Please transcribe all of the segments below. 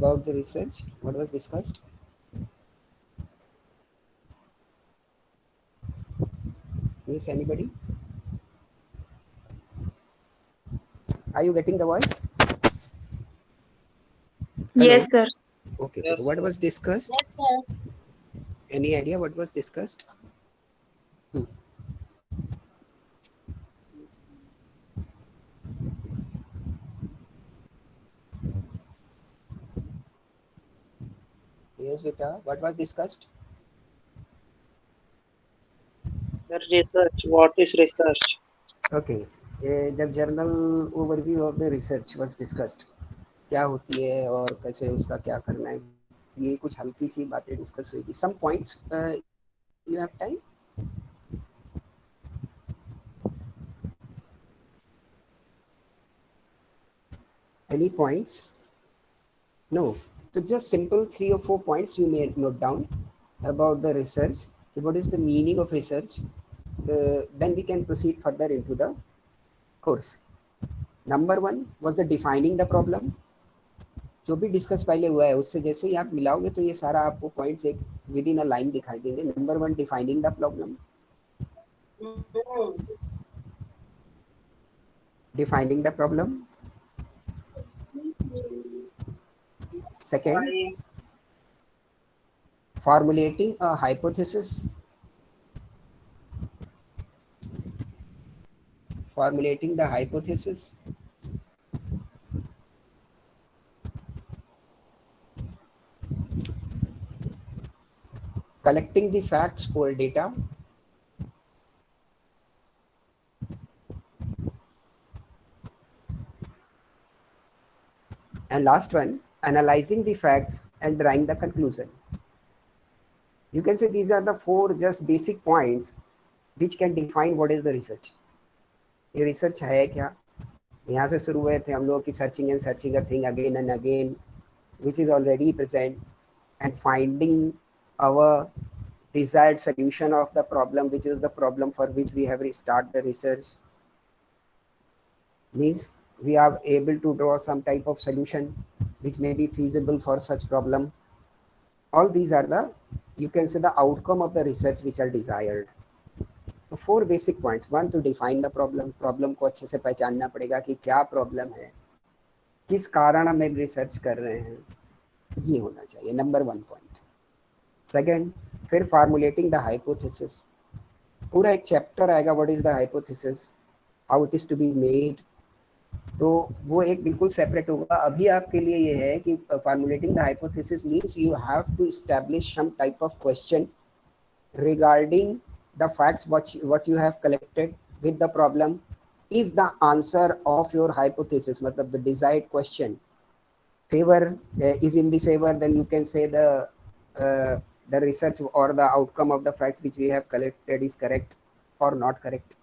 about the research? What was discussed? Yes, anybody? Are you getting the voice? Hello. Yes, sir. Okay. Yes, What sir. was discussed? Yes, sir. Any idea what was discussed? Hmm. Yes, beta. What was discussed? The research. What is research? Okay. The journal overview of the research was discussed. क्या होती है और कैसे उसका क्या करना है, ये कुछ हल्की सी बातें डिस्कस हुई थी. Some points you have time? Any points? No. So just simple 3 or 4 points you may note down about the research. What is the meaning of research? Then we can proceed further into the course. Number 1 was the defining the problem. जो भी discuss पहले हुआ है उससे जैसे ही आप मिलाओगे तो ये सारा आपको पॉइंट्स एक विद इन अ लाइन दिखाई देंगे. Number 1 defining the problem. Defining the problem. Second, Why? formulating a hypothesis. Formulating the hypothesis. Collecting the facts or data. And last one, analyzing the facts and drawing the conclusion. You can say these are the 4 just basic points which can define what is the research. ये research है क्या? यहाँ से शुरू हुए थे हम लोग की searching a thing again and again which is already present and finding our desired solution of the problem, which is the problem for which we have restarted the research. Means we are able to draw some type of solution which may be feasible for such problem. All these are the, you can say, the outcome of the research which are desired. तो 4 basic points. 1, to define the problem. Problem को अच्छे से पहचानना पड़ेगा कि क्या problem है, किस कारण हम रिसर्च कर रहे हैं, ये होना चाहिए. Number 1 point. सेकेंड, फिर फार्मुलेटिंग द हाइपोथेसिस. पूरा एक चैप्टर आएगा what is the hypothesis, how it is to be made. तो वो एक बिल्कुल सेपरेट होगा. अभी आपके लिए ये है कि formulating the hypothesis means you have to establish some type of question regarding the facts what you have collected with the problem. If the answer of your hypothesis, matlab the desired question, favor is in the favor, then you can say the research or the outcome of the facts which we have collected is correct or not correct.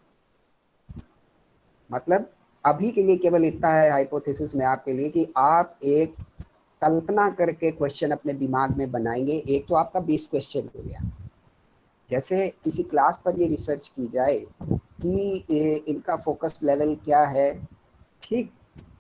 मतलब अभी के लिए केवल इतना है hypothesis में आपके लिए कि आप एक कल्पना करके क्वेश्चन अपने दिमाग में बनाएंगे. एक तो आपका बेस क्वेश्चन हो गया, जैसे किसी क्लास पर ये रिसर्च की जाए कि इनका फोकस लेवल क्या है, ठीक.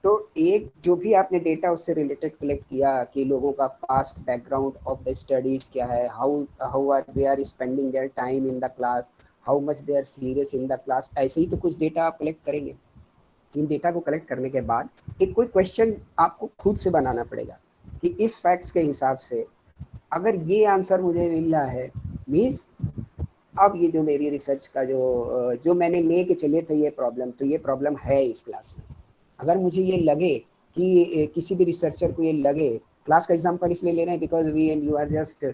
तो एक जो भी आपने डेटा उससे रिलेटेड कलेक्ट किया कि लोगों का past background of the studies क्या है, how are they are spending their time in the class, how much they are serious in the class. ऐसे ही तो कुछ डेटा आप कलेक्ट करेंगे. इन डेटा को कलेक्ट करने के बाद एक कोई क्वेश्चन आपको खुद से बनाना पड़ेगा कि इस फैक्ट्स के हिसाब से अगर ये आंसर मुझे मिल रहा है, मीन्स अब ये जो मेरी रिसर्च का जो मैंने लेके चले थे ये प्रॉब्लम, तो ये प्रॉब्लम है इस क्लास में. अगर मुझे ये लगे कि किसी भी रिसर्चर को ये लगे, क्लास का एग्जांपल इसलिए ले रहे हैं because we and you are just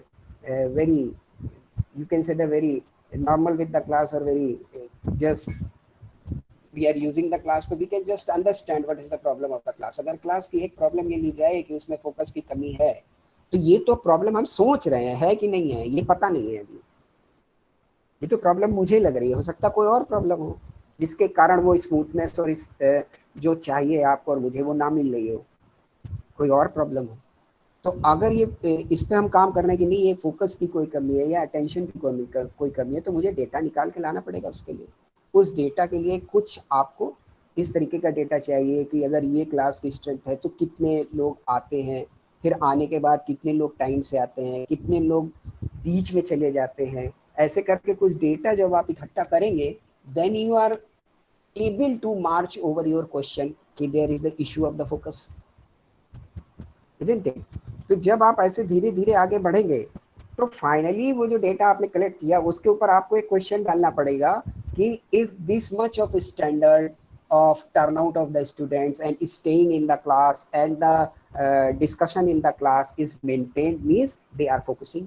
very, you can say the very normal with the class और very just we are using the class, so we can just understand what is the problem of the class. अगर class की एक problem ये ली जाए कि उसमें focus की कमी है, तो ये तो प्रॉब्लम हम सोच रहे हैं है कि नहीं है, ये पता नहीं है अभी. ये तो प्रॉब्लम मुझे लग रही है, हो सकता कोई और प्रॉब्लम हो जिसके कारण वो स्मूथनेस और इस जो चाहिए आपको और मुझे वो ना मिल रही हो, कोई और प्रॉब्लम हो. तो अगर ये इस पे हम काम करने की नहीं, ये फोकस की कोई कमी है या अटेंशन की कोई कमी है, तो मुझे डेटा निकाल के लाना पड़ेगा. उसके लिए उस डेटा के लिए कुछ आपको इस तरीके का डेटा चाहिए कि अगर ये क्लास की स्ट्रेंथ है तो कितने लोग आते हैं, फिर आने के बाद कितने लोग टाइम से आते हैं, कितने लोग बीच में चले जाते हैं, ऐसे करके कुछ डेटा जब आप इकट्ठा करेंगे, then you are able to march over your question कि there is the issue of the focus, isn't it? तो जब आप ऐसे धीरे धीरे आगे बढ़ेंगे तो फाइनली वो जो डेटा आपने कलेक्ट किया उसके ऊपर आपको एक क्वेश्चन डालना पड़ेगा कि if this much of standard of turnout of the students and staying in the class and the discussion in the class is maintained means they are focusing।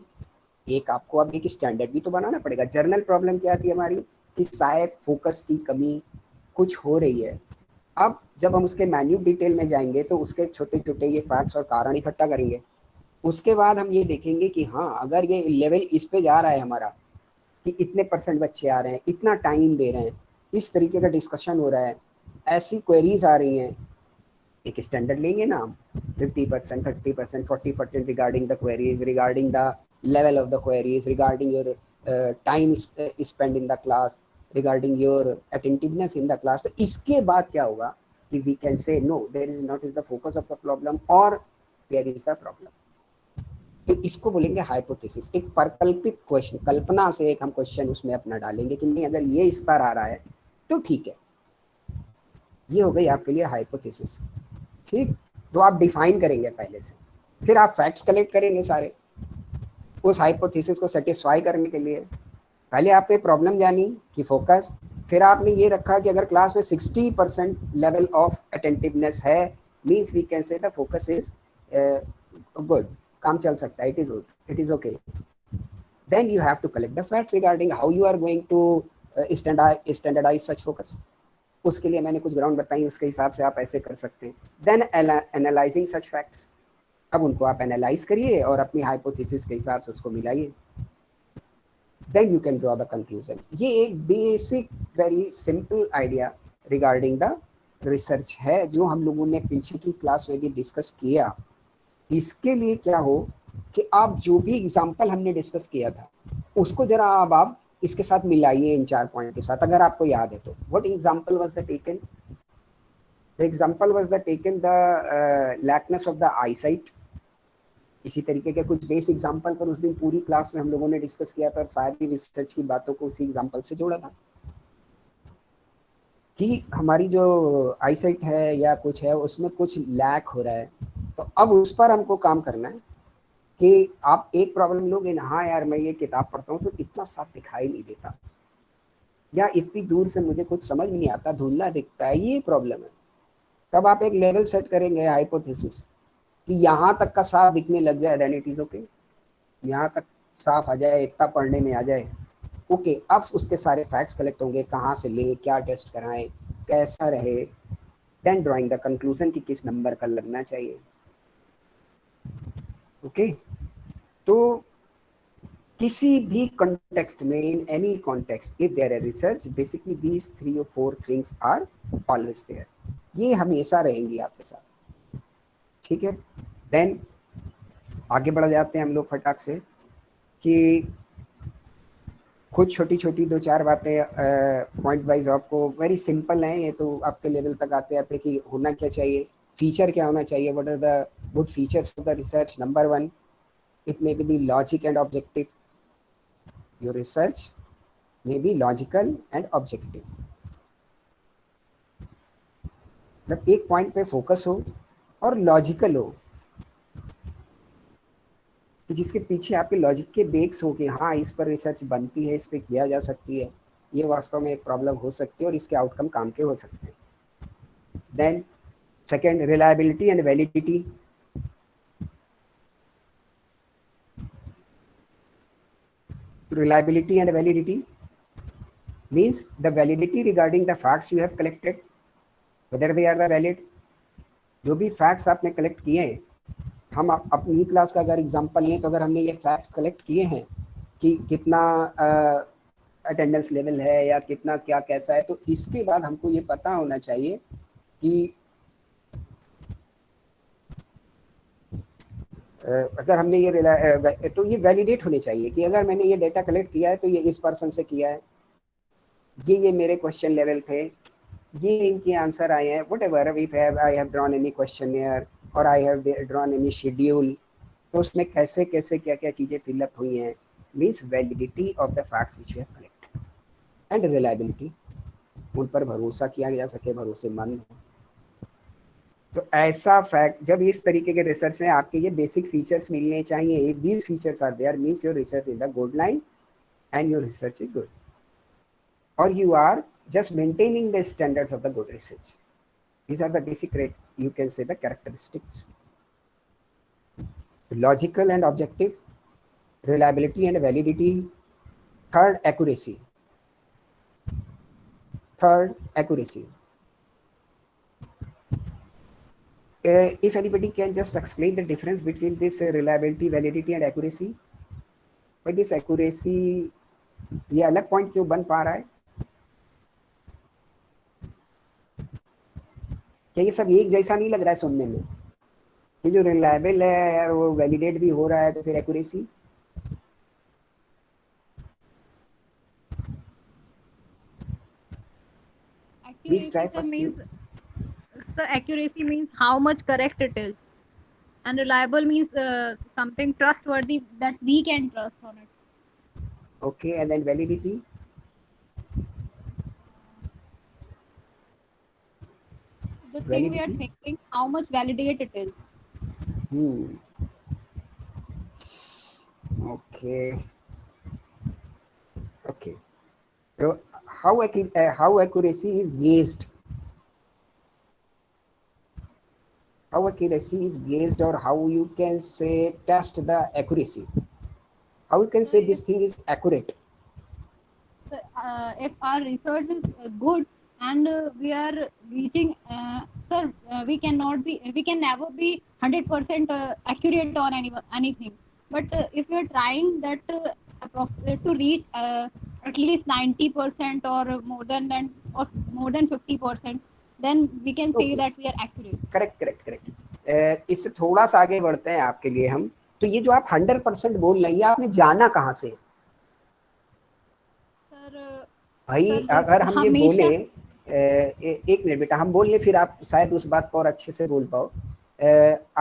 एक आपको अब एक स्टैंडर्ड भी तो बनाना पड़ेगा। जर्नल प्रॉब्लम क्या थी हमारी कि शायद फोकस की कमी कुछ हो रही है। अब जब हम उसके मैन्यूट डिटेल में जाएंगे तो उसके छोटे छोटे ये फैक्ट्स और कारण इकट्ठा करेंगे। उसके बाद हम ये देखेंगे कि हाँ, अगर ये लेवल इस पे जा रहा है हमारा कि इतने % बच्चे आ रहे हैं, इतना टाइम दे रहे हैं, इस तरीके का डिस्कशन हो रहा है, ऐसी क्वेरीज आ रही हैं, एक स्टैंडर्ड लेंगे ना हम 50%, 30%, 40% regarding the queries, regarding the level of the queries, regarding your time spend in the class, regarding your attentiveness in the class. तो इसके बाद क्या होगा कि we can say no there is not is the focus of the problem और there is the problem. तो इसको बोलेंगे हाइपोथेसिस, एक परिकल्पित क्वेश्चन, कल्पना से एक हम क्वेश्चन उसमें अपना डालेंगे कि नहीं अगर ये स्तर आ रहा है तो ठीक है। ये हो गई आपके लिए हाइपोथेसिस, ठीक। तो आप डिफाइन करेंगे पहले से, फिर आप फैक्ट्स कलेक्ट करेंगे सारे उस हाइपोथेसिस को सेटिस्फाई करने के लिए। पहले आपने प्रॉब्लम जानी कि फोकस, फिर आपने ये रखा कि अगर क्लास में 60% लेवल ऑफ अटेंटिवनेस है means we can say the focus is good, काम चल सकता है, it is good, it is okay. Then you have to collect the facts regarding how you are going to standardise such focus. उसके लिए मैंने कुछ ground बताई, उसके हिसाब से आप ऐसे कर सकते हैं। देन एनालाइजिंग सच फैक्ट्स, अब उनको आप एनालाइज करिए और अपनी हाइपोथेसिस के हिसाब से उसको मिलाइए। Then you can draw the conclusion. ये एक basic very simple idea regarding the research है जो हम लोगों ने पीछे की क्लास में भी डिस्कस किया। इसके लिए क्या हो कि आप जो भी एग्जाम्पल हमने डिस्कस किया था उसको जरा अब आप इसके साथ मिलाइए इन 4 पॉइंट के साथ, अगर आपको याद है तो। What example was the taken? The example was the taken the लैकनेस of the eyesight. इसी तरीके के कुछ बेस एग्जांपल पर उस दिन पूरी क्लास में हम लोगों ने डिस्कस किया था और सारी रिसर्च की बातों को उसी एग्जांपल से जोड़ा था कि हमारी जो आईसाइट है या कुछ है उसमें कुछ लैक हो रहा है। तो अब उस पर हमको काम करना है कि आप एक प्रॉब्लम लोगे ना, हाँ यार मैं ये किताब पढ़ता हूँ तो इतना साफ दिखाई नहीं देता, या इतनी दूर से मुझे कुछ समझ नहीं आता, धुंधला दिखता है, ये प्रॉब्लम है। तब आप एक लेवल सेट करेंगे हाइपोथेसिस कि यहाँ तक का साफ दिखने लग जाए, देन इट इज ओके। यहाँ तक साफ आ जाए, इतना पढ़ने में आ जाए, ओके। अब उसके सारे फैक्ट्स कलेक्ट होंगे, कहाँ से ले, क्या टेस्ट कराएं, कैसा रहे, देन ड्राइंग द कंक्लूजन कि किस नंबर का लगना चाहिए, ओके। तो किसी भी कॉन्टेक्स्ट में, in any context, if there are research, basically these 3 or 4 things are always there. ये हमेशा रहेंगी आपके साथ, ठीक है। देन आगे बढ़ जाते हैं हम लोग फटाक से कि कुछ छोटी छोटी 2-4 बातें पॉइंट वाइज आपको वेरी सिंपल हैं ये तो आपके लेवल तक आते आते कि होना क्या चाहिए, फीचर क्या होना चाहिए, what are the good features of the research. Number 1, it may be the logic and objective. Your research may be logical and objective. मतलब एक पॉइंट पे फोकस हो और लॉजिकल हो कि जिसके पीछे आपके लॉजिक के बेक्स हो कि हाँ इस पर रिसर्च बनती है, इस पर किया जा सकती है, ये वास्तव में एक प्रॉब्लम हो सकती है और इसके आउटकम काम के हो सकते हैं। Then second, reliability and validity. Reliability and validity means the validity regarding the facts you have collected, whether they are the valid। जो भी फैक्ट्स आपने कलेक्ट किए हैं, हम अपनी क्लास का अगर एग्जांपल लें तो अगर हमने ये फैक्ट कलेक्ट किए हैं कि कितना अटेंडेंस लेवल है या कितना क्या कैसा है, तो इसके बाद हमको ये पता होना चाहिए कि अगर हमने ये तो ये वैलिडेट होने चाहिए कि अगर मैंने ये डेटा कलेक्ट किया है तो ये इस पर्सन से किया है, ये मेरे क्वेश्चन लेवल थे, ये इनके आंसर आए हैं, whatever if I have drawn any question और I have drawn any schedule, तो उसमें कैसे कैसे क्या क्या चीज़ें फिलअप हुई हैं, means validity of the facts which you have collected and reliability, उन पर भरोसा किया जा सके, भरोसेमंद। तो ऐसा फैक्ट जब इस तरीके के रिसर्च में आपके ये बेसिक फीचर्स मिलने चाहिए, these features are there, means your research is the good line and your research is good, or you are just maintaining the standards of the good research. These are the basic, you can say, the characteristics: logical and objective, reliability and validity, third accuracy. If anybody can just explain the difference between this reliability, validity and accuracy. By this accuracy ये अलग point क्यों बन पा रहा है? क्या ये सब एक जैसा नहीं लग रहा है सुनने में कि जो रिलायबल है यार वो वैलिडेट भी हो रहा है, तो फिर accuracy? Please try first. The accuracy means how much correct it is, and reliable means something trustworthy that we can trust on it. Okay, and then validity? The thing we are thinking, how much validate it is. Okay. So how accuracy is gauged? How accuracy is gauged, or how you can say test the accuracy? How you can say this thing is accurate? So, if our research is good and we are reaching, we can never be 100% accurate on anything. But if we are trying that to reach at least 90% or more than 50%, then we can say that we are accurate. Correct. इससे थोड़ा सा आगे बढ़ते हैं आपके लिए हम। तो ये जो आप 100% बोल रही है, आपने जाना कहाँ से? भाई अगर हम ये बोले, एक मिनट बेटा, हम बोल ले फिर आप शायद उस बात को और अच्छे से बोल पाओ।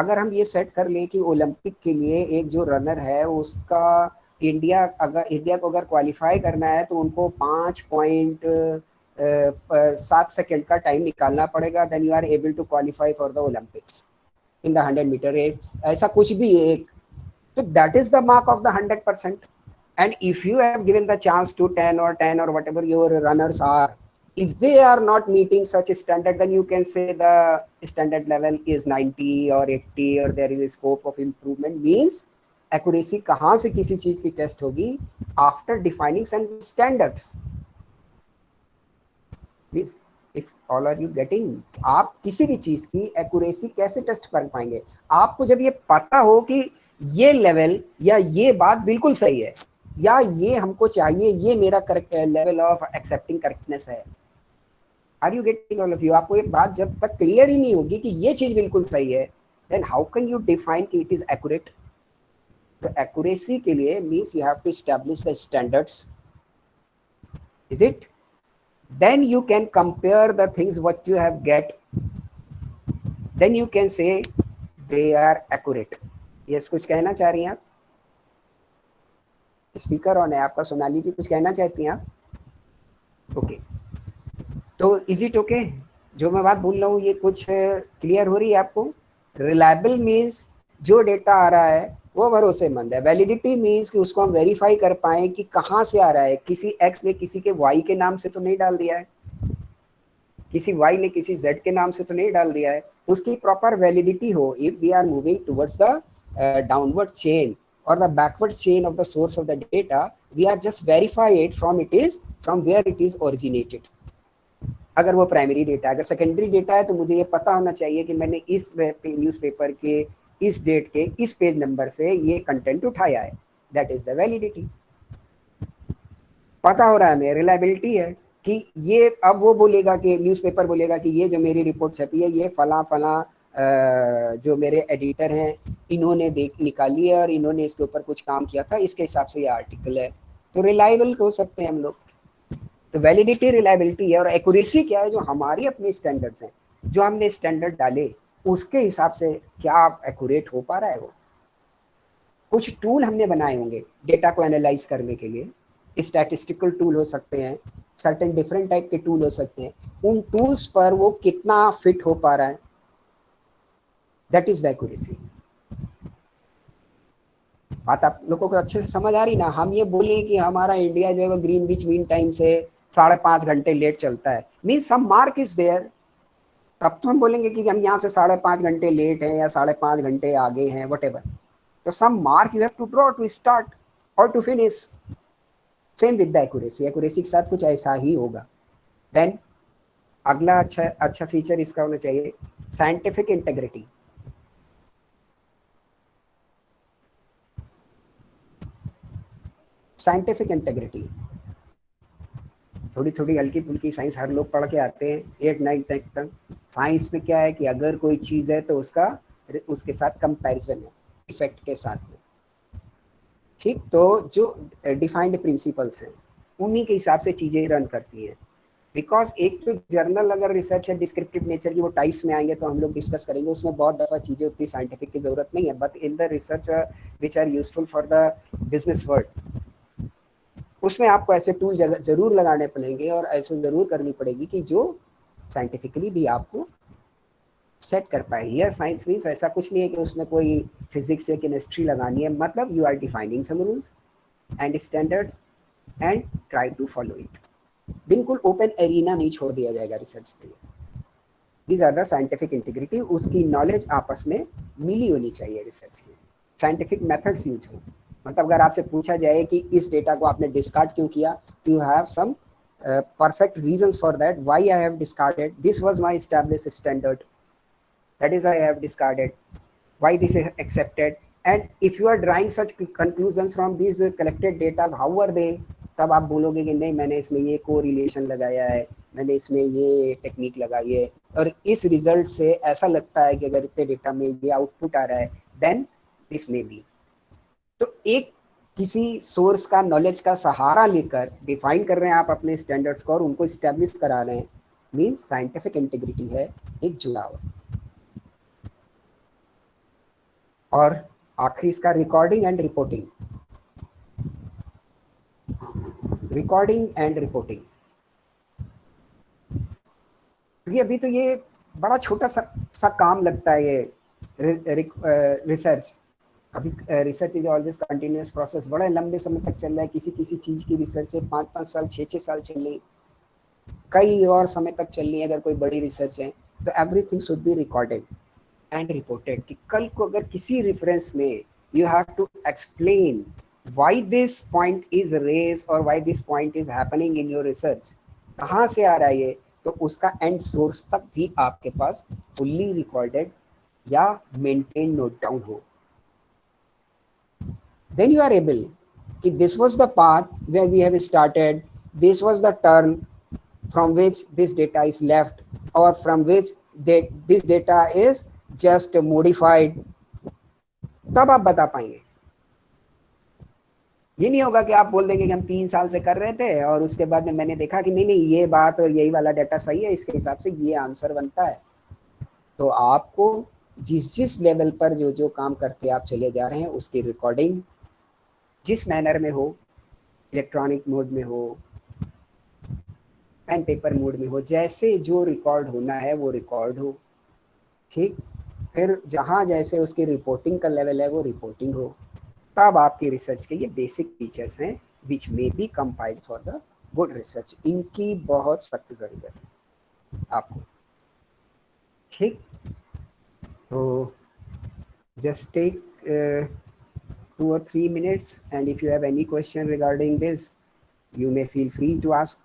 अगर हम ये सेट कर ले कि ओलंपिक के लिए एक जो रनर है उसका इंडिया को अगर क्वालिफाई करना है तो उनको 5.7 सेकेंड का टाइम निकालना पड़ेगा, then you are able to qualify for the Olympics in the 100 metre race, ऐसा कुछ भी एक, तो that is the mark of the 100%. And if you have given the chance to 10 or whatever your runners are, if they are not meeting such a standard, then you can say the standard level is 90 or 80 or there is a scope of improvement. Means accuracy कहाँ से किसी चीज की test होगी? After defining some standards. Please, if all are you getting? आप किसी भी चीज की accuracy कैसे टेस्ट कर पाएंगे? आपको जब ये पता हो कि ये लेवल या ये बात बिल्कुल सही है, या ये हमको चाहिए, ये मेरा correct level of accepting correctness है। Are you getting all of you? आपको एक बात जब तक क्लियर ही नहीं होगी कि ये चीज बिल्कुल सही है, then how can you define कि इट इज एक्यूरेट? तो एक्यूरेसी के लिए means you have to establish the standards, is it? Then you can compare the things what you have get, then you can say they are accurate. Yes, कुछ कहना चाह रही हैं आप? Speaker on है आपका, सोनाली जी कुछ कहना चाहती हैं आप? ओके, तो इज इट ओके? जो मैं बात बोल रहा हूँ ये कुछ क्लियर हो रही है आपको? रिलायबल मीन्स जो डेटा आ रहा है वो भरोसेमंद है। वैलिडिटी मीन्स कि उसको हम वेरीफाई कर पाए कि कहाँ से आ रहा है, किसी एक्स ने किसी के वाई के नाम से तो नहीं डाल दिया है, किसी वाई ने किसी जेड के नाम से तो नहीं डाल दिया है, उसकी प्रॉपर वैलिडिटी हो। If we are moving towards the downward chain or the backward chain of the source of the data, we are just verify it from where it is originated. अगर वो प्राइमरी डेटा, अगर secondary data है तो मुझे ये पता होना चाहिए कि मैंने इस न्यूज़पेपर के इस डेट के इस पेज नंबर से ये कंटेंट उठाया है, दैट इज द वैलिडिटी। पता हो रहा है, मेरी रिलायबिलिटी है कि ये, अब वो बोलेगा कि न्यूज़पेपर बोलेगा कि ये जो मेरी रिपोर्ट छपी है ये फला फला जो मेरे एडिटर हैं इन्होंने निकाली है और इन्होंने इसके ऊपर कुछ काम किया था, इसके हिसाब से ये आर्टिकल है, तो रिलायबल हो सकते हैं हम लोग। तो वैलिडिटी रिलायबिलिटी है, और एक्यूरेसी क्या है? जो हमारी अपनी स्टैंडर्ड्स हैं, जो हमने स्टैंडर्ड डाले उसके हिसाब से क्या एक्यूरेट हो पा रहा है वो। कुछ टूल हमने बनाए होंगे डेटा को एनालाइज करने के लिए, स्टैटिस्टिकल टूल हो सकते हैं, सर्टेन डिफरेंट टाइप के टूल हो सकते हैं, उन टूल्स पर वो कितना फिट हो पा रहा है, दैट इज द एक्यूरेसी। बात आप लोगों को अच्छे से समझ आ रही ना। हम ये बोले कि हमारा इंडिया जो है वो ग्रीनविच मीन टाइम से 5.5 घंटे लेट चलता है, mean some mark is there, तब तो हम बोलेंगे कि हम यहाँ से 5.5 घंटे लेट हैं या 5.5 घंटे आगे हैं, वट एवर। तो some mark you have to draw to start और to finish. Same with the accuracy, accuracy के साथ कुछ ऐसा ही होगा। देन अगला अच्छा फीचर इसका होना चाहिए साइंटिफिक इंटेग्रिटी। साइंटिफिक इंटेग्रिटी थोड़ी थोड़ी हल्की फुल्की साइंस हर लोग पढ़ के आते हैं 8-9 तक। साइंस में क्या है कि अगर कोई चीज़ है तो उसका उसके साथ कंपैरिजन है इफेक्ट के साथ में, ठीक। तो जो डिफाइंड प्रिंसिपल्स हैं उन्हीं के हिसाब से चीज़ें रन करती हैं। बिकॉज एक तो जर्नल अगर रिसर्च है डिस्क्रिप्टिव नेचर की, वो टाइप्स में आएंगे तो हम लोग डिस्कस करेंगे, उसमें बहुत दफ़ा चीज़ें उतनी साइंटिफिक की ज़रूरत नहीं है। But in the research which are useful for the business world, उसमें आपको ऐसे टूल जरूर लगाने पड़ेंगे और ऐसे ज़रूर करनी पड़ेगी कि जो साइंटिफिकली भी आपको सेट कर पाए। हियर साइंस मीन्स ऐसा कुछ नहीं है कि उसमें कोई फिजिक्स या केमिस्ट्री लगानी है, मतलब you are defining some rules and standards and try to follow it. बिल्कुल ओपन एरिना नहीं छोड़ दिया जाएगा रिसर्च के लिए। These are the scientific integrity. उसकी नॉलेज आपस में मिली होनी चाहिए रिसर्च में, साइंटिफिक मेथड्स यूज हो। मतलब अगर आपसे पूछा जाए कि इस डेटा को आपने डिस्कार्ड क्यों किया, तो you have some perfect reasons for that, why I have discarded, this was my established standard, that is why I have discarded, why this is accepted, and if you are drawing such conclusions from these collected data, how are they, तब आप बोलोगे कि नहीं मैंने इसमें ये correlation लगाया है, मैंने इसमें ये टेक्निक लगाई है और इस रिजल्ट से ऐसा लगता है कि अगर इतने डेटा में ये आउटपुट आ रहा है देन दिस मे बी। तो एक किसी सोर्स का नॉलेज का सहारा लेकर डिफाइन कर रहे हैं आप अपने स्टैंडर्ड्स को और उनको स्टैब्लिश करा रहे हैं, मीन्स साइंटिफिक इंटीग्रिटी है एक जुड़ाव। और आखिरी इसका recording and reporting. Recording and reporting क्योंकि अभी तो ये बड़ा छोटा सा काम लगता है ये रिसर्च। अभी research is always continuous process, बड़े लंबे समय तक चल रहा है। किसी किसी चीज़ की रिसर्च से 5-5 साल 6-6 साल चल रही, कई और समय तक चल रही है। अगर कोई बड़ी रिसर्च है तो everything should be recorded and reported, कि कल को अगर किसी रेफरेंस में you have to explain why this point is raise और why this point is happening in your research, कहाँ से आ रहा है ये, तो उसका एंड सोर्स तक भी आपके पास फुल्ली रिकॉर्डेड या मेंटेन नोट डाउन हो। Then you are able कि this was the path where we have started, this was the turn from which this data is left or from which this data is just modified, तब आप बता पाएंगे। ये नहीं होगा कि आप बोल देंगे कि हम 3 साल से कर रहे थे और उसके बाद में मैंने देखा कि नहीं नहीं ये बात और यही वाला डाटा सही है, इसके हिसाब से ये आंसर बनता है। तो आपको जिस जिस लेवल पर जो जो काम करते आप चले जा रहे हैं उसकी रिकॉर्डिंग जिस मैनर में हो, इलेक्ट्रॉनिक मोड में हो, पेन पेपर मोड में हो, जैसे जो रिकॉर्ड होना है वो रिकॉर्ड हो, ठीक। फिर जहाँ जैसे उसकी रिपोर्टिंग का लेवल है वो रिपोर्टिंग हो, तब आपकी रिसर्च के ये बेसिक फीचर्स हैं which may be compiled for the good research. इनकी बहुत सख्त ज़रूरत है आपको, ठीक। तो just take 2 or 3 minutes and if you have any question regarding this you may feel free to ask.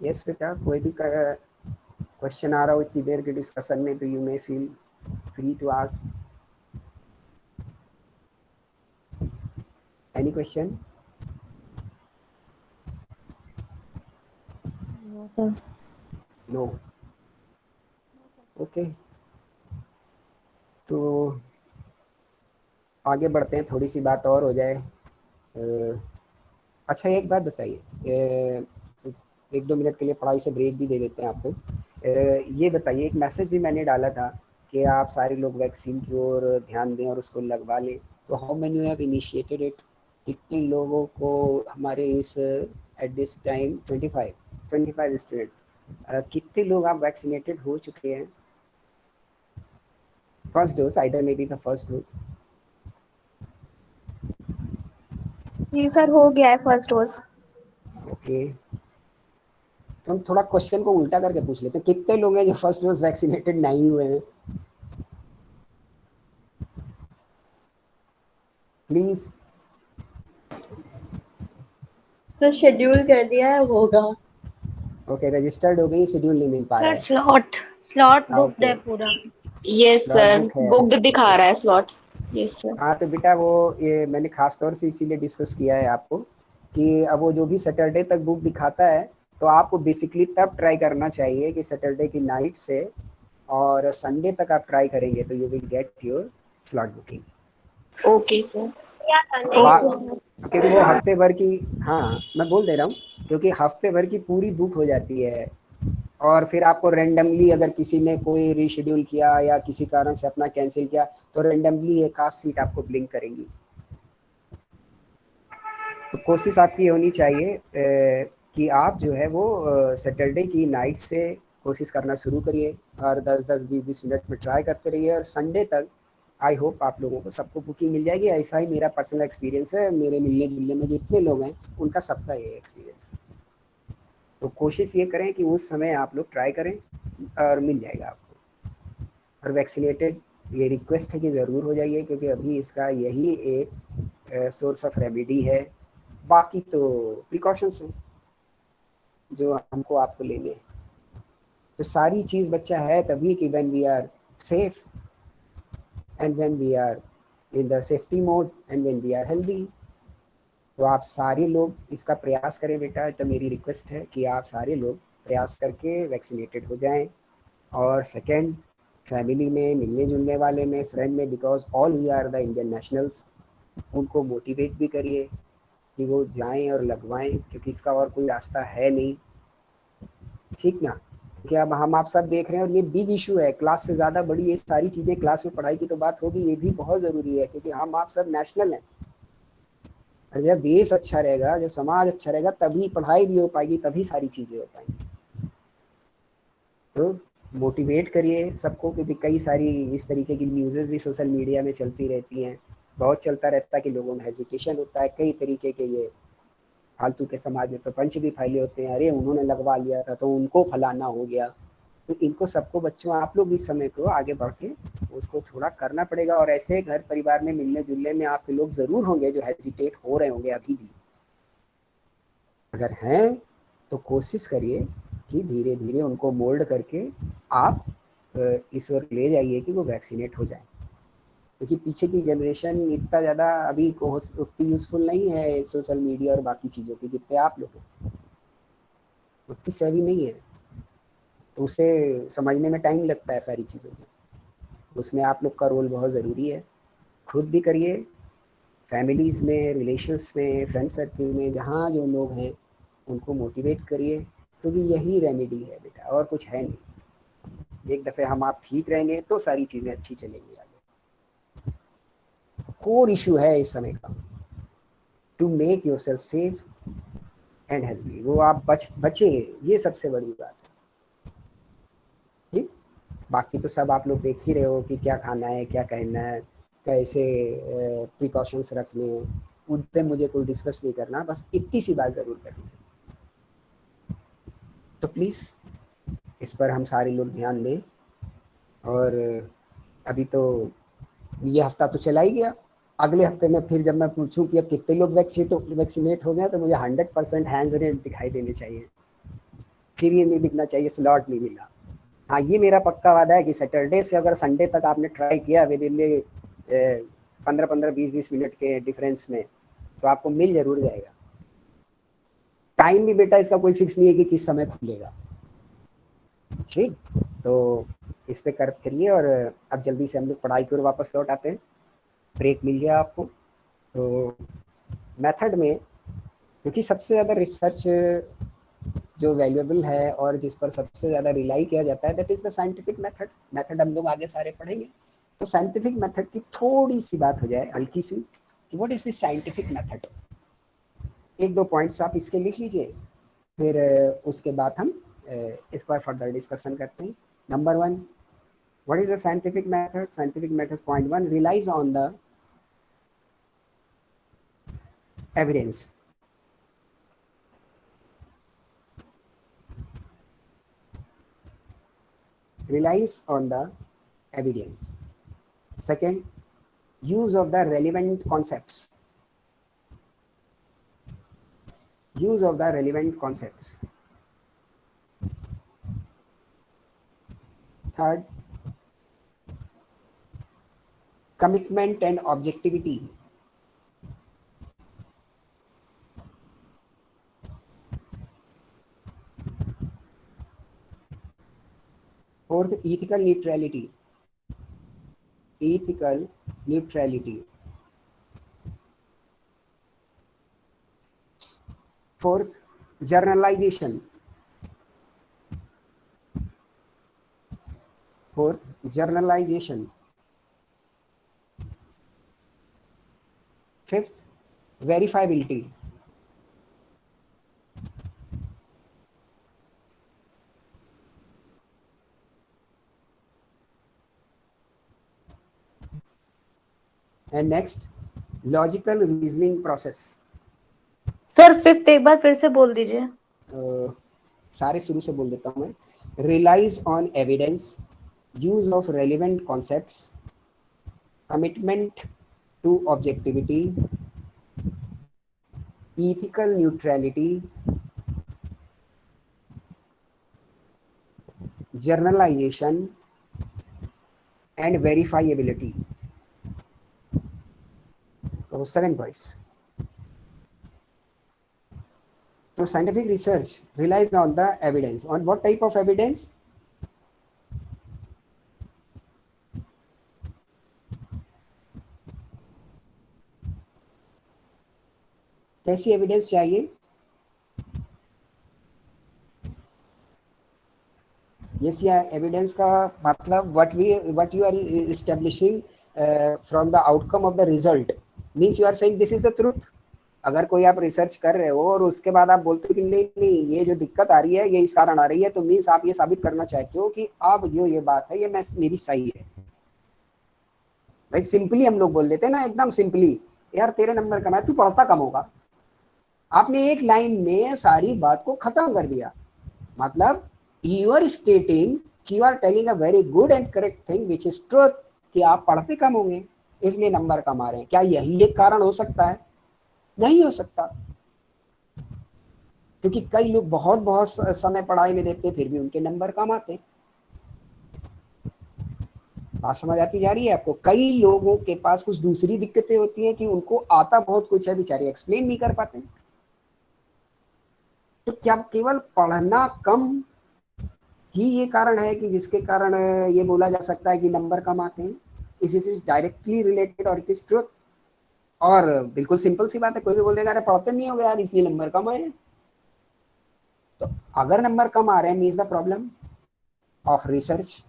yes बेटा, कोई भी क्वेश्चन आ रहा हो इतनी देर के डिस्कशन में तो you may feel free to ask any question. No, sir. No okay, तो आगे बढ़ते हैं, थोड़ी सी बात और हो जाए। अच्छा एक बात बताइए, 1-2 मिनट के लिए पढ़ाई से ब्रेक भी दे देते हैं आपको। ये बताइए, एक मैसेज भी मैंने डाला था कि आप सारे लोग वैक्सीन की ओर ध्यान दें और उसको लगवा लें, तो how many have initiated it? कितने लोगों को हमारे इस एट दिस टाइम 25 स्टूडेंट्स, कितने लोग आप वैक्सीनेटेड हो चुके हैं? First dose, either may be the first dose. जी सर, हो गया है फर्स्ट डोज। ओके, तो हम थोड़ा क्वेश्चन को उल्टा करके पूछ लेते हैं, कितने लोग हैं जो फर्स्ट डोज वैक्सीनेटेड नहीं हुए हैं? प्लीज। सर शेड्यूल कर दिया है, होगा। ओके, रजिस्टर्ड हो गई, शेड्यूल नहीं मिल पा रहा सर है। स्लॉट बुकड ओके, है पूरा। यस स्लॉट सर, बुक है। बुक्ड दिखा ओके, रहा है स्लॉट। Yes sir. हाँ तो बेटा वो ये मैंने खास तौर से इसीलिए डिस्कस किया है आपको कि अब वो जो भी सैटरडे तक बुक दिखाता है, तो आपको बेसिकली तब ट्राई करना चाहिए कि सैटरडे की नाइट से और संडे तक आप ट्राई करेंगे तो you will get your slot booking. Okay sir. Okay sir. क्योंकि वो हफ्ते भर की, हाँ मैं बोल दे रहा हूँ, क्योंकि हफ्ते भर की पूरी बुक हो जाती है और फिर आपको रेंडमली अगर किसी ने कोई रीशेड्यूल किया या किसी कारण से अपना कैंसिल किया तो रेंडमली एक आध सीट आपको ब्लिंक करेंगी। तो कोशिश आपकी होनी चाहिए कि आप जो है वो सैटरडे की नाइट से कोशिश करना शुरू करिए और 10-10, 20-20 मिनट में ट्राई करते रहिए और संडे तक आई होप आप लोगों को सबको बुकिंग मिल जाएगी। ऐसा ही मेरा पर्सनल एक्सपीरियंस है, मेरे मिलने जुलने में जितने लोग हैं उनका सबका ये एक्सपीरियंस है। तो कोशिश ये करें कि उस समय आप लोग ट्राई करें और मिल जाएगा आपको। और वैक्सीनेटेड ये रिक्वेस्ट है कि ज़रूर हो जाइए, क्योंकि अभी इसका यही एक सोर्स ऑफ रेमेडी है। बाकी तो प्रिकॉशंस हैं जो हमको आपको लेने हैं। तो सारी चीज़ बच्चा है तभी कि when we are safe and when we are in the safety mode and when we are healthy. तो आप सारे लोग इसका प्रयास करें बेटा, तो मेरी रिक्वेस्ट है कि आप सारे लोग प्रयास करके वैक्सीनेटेड हो जाएं। और सेकंड, फैमिली में मिलने जुलने वाले में, फ्रेंड में, because all we are the Indian nationals, उनको मोटिवेट भी करिए कि वो जाएं और लगवाएं, क्योंकि इसका और कोई रास्ता है नहीं, ठीक ना? कि अब हम आप सब देख रहे हैं और ये बिग इशू है, क्लास से ज़्यादा बड़ी ये सारी चीज़ें, क्लास में पढ़ाई की तो बात होगी, ये भी बहुत ज़रूरी है क्योंकि हम आप सब नेशनल हैं। और जब देश अच्छा रहेगा, जब समाज अच्छा रहेगा, तभी पढ़ाई भी हो पाएगी, तभी सारी चीज़ें हो पाएंगी। तो मोटिवेट करिए सबको, क्योंकि कई सारी इस तरीके की न्यूज़ेस भी सोशल मीडिया में चलती रहती हैं, बहुत चलता रहता है कि लोगों में हेजिटेशन होता है, कई तरीके के ये फालतू के समाज में प्रपंच भी फैले होते हैं, अरे उन्होंने लगवा लिया था तो उनको फलाना हो गया। तो इनको सबको बच्चों आप लोग इस समय को आगे बढ़ के उसको थोड़ा करना पड़ेगा। और ऐसे घर परिवार में मिलने जुलने में आपके लोग ज़रूर होंगे जो हेजिटेट हो रहे होंगे अभी भी, अगर हैं तो कोशिश करिए कि धीरे धीरे उनको मोल्ड करके आप इस ओर ले जाइए कि वो वैक्सीनेट हो जाए, क्योंकि पीछे की जनरेशन इतना ज़्यादा अभी उतनी यूज़फुल नहीं है सोशल मीडिया और बाकी चीज़ों की जितने आप लोग हैं, उतनी सेवी नहीं है, तो उसे समझने में टाइम लगता है सारी चीज़ों को। उसमें आप लोग का रोल बहुत ज़रूरी है। खुद भी करिए, फैमिलीज़ में, रिलेशंस में, फ्रेंड सर्किल में जहाँ जो लोग हैं उनको मोटिवेट करिए, क्योंकि यही रेमेडी है बेटा, और कुछ है नहीं। एक दफ़े हम आप ठीक रहेंगे तो सारी चीज़ें अच्छी चलेंगी आगे। कोर इशू है इस समय का, to make your self safe and healthy, वो आप बचे, ये सबसे बड़ी बात है, ठीक? बाकी तो सब आप लोग देख ही रहे हो कि क्या खाना है, क्या कहना है, कैसे प्रिकॉशंस रखने हैं, उन पे मुझे कोई डिस्कस नहीं करना, बस इतनी सी बात ज़रूर करनी है। तो प्लीज़ इस पर हम सारे लोग ध्यान दें। और अभी तो ये हफ्ता तो चला ही गया, अगले हफ्ते में फिर जब मैं पूछूं कि अब कितने लोग वैक्सीनेट हो गए, तो मुझे 100% हैंड्स रेट दिखाई देने चाहिए, फिर ये नहीं दिखना चाहिए स्लॉट नहीं मिला। हाँ, ये मेरा पक्का वादा है कि सैटरडे से अगर संडे तक आपने ट्राई किया विद इन 15-15, 20-20 मिनट के डिफरेंस में, तो आपको मिल जरूर जाएगा। टाइम भी बेटा इसका कोई फिक्स नहीं है कि किस समय खुलेगा, ठीक? तो इस पे करिए और अब जल्दी से हम लोग पढ़ाई की ओर वापस लौट आते हैं। ब्रेक मिल गया आपको। तो मेथड में क्योंकि सबसे ज़्यादा रिसर्च जो वैल्यूएबल है और जिस पर सबसे ज़्यादा रिलाई किया जाता है that is the scientific method. Method हम लोग आगे सारे पढ़ेंगे। तो साइंटिफिक मेथड की थोड़ी सी बात हो जाए हल्की सी कि what is the scientific method. एक दो पॉइंट्स आप इसके लिख लीजिए, फिर उसके बाद हम इस पर फर्दर डिस्कशन करते हैं। Number 1, what is the scientific method? Scientific method point 1 relies on the evidence. Relies on the evidence. Second, use of the relevant concepts. Use of the relevant concepts. Third, commitment and objectivity. Fourth, ethical neutrality. Ethical neutrality. Fourth, generalization. Fourth, generalization. Fifth, verifiability. And next, logical reasoning process. Sir fifth एक बार फिर से बोल दीजिए। सारे शुरू से बोल देता हूँ मैं। Relies on evidence, use of relevant concepts, commitment to objectivity, ethical neutrality, generalization and verifiability. So 7 points. So scientific research relies on the evidence. On what type of evidence? कैसी एविडेंस चाहिए? Yes, yeah, evidence का मतलब what you are establishing from the outcome of the result means you are saying this is the truth. अगर कोई आप research कर रहे हो और उसके बाद आप बोलते हो कि नहीं नहीं ये जो दिक्कत आ रही है ये इस कारण आ रही है, तो मीन्स आप ये साबित करना चाहते हो कि अब जो ये बात है ये मेरी सही है। भाई सिंपली हम लोग बोल देते हैं ना, एकदम सिंपली, यार तेरे नंबर कम है, तू पढ़ता कम होगा। आपने एक लाइन में सारी बात को खत्म कर दिया। मतलब you are stating कि you are telling a very good and correct thing which is truth कि आप पढ़ते कम होंगे इसलिए नंबर कम आ रहे हैं। क्या यही एक कारण हो सकता है? नहीं हो सकता, क्योंकि कई लोग बहुत बहुत समय पढ़ाई में देते फिर भी उनके नंबर कम आते। बात समझ आती जा रही है आपको? कई लोगों के पास कुछ दूसरी दिक्कतें होती हैं कि उनको आता बहुत कुछ है, बेचारे एक्सप्लेन नहीं कर पाते। तो क्या केवल पढ़ना कम ही ये कारण है कि जिसके कारण ये बोला जा सकता है कि नंबर कम आते हैं? इसी डायरेक्टली रिलेटेड और किस ट्रुथ? और बिल्कुल सिंपल सी बात है, कोई भी बोल देगा अरे पढ़ते नहीं हो यार इसलिए नंबर कम आए। तो अगर नंबर कम आ रहे हैं means the problem of research.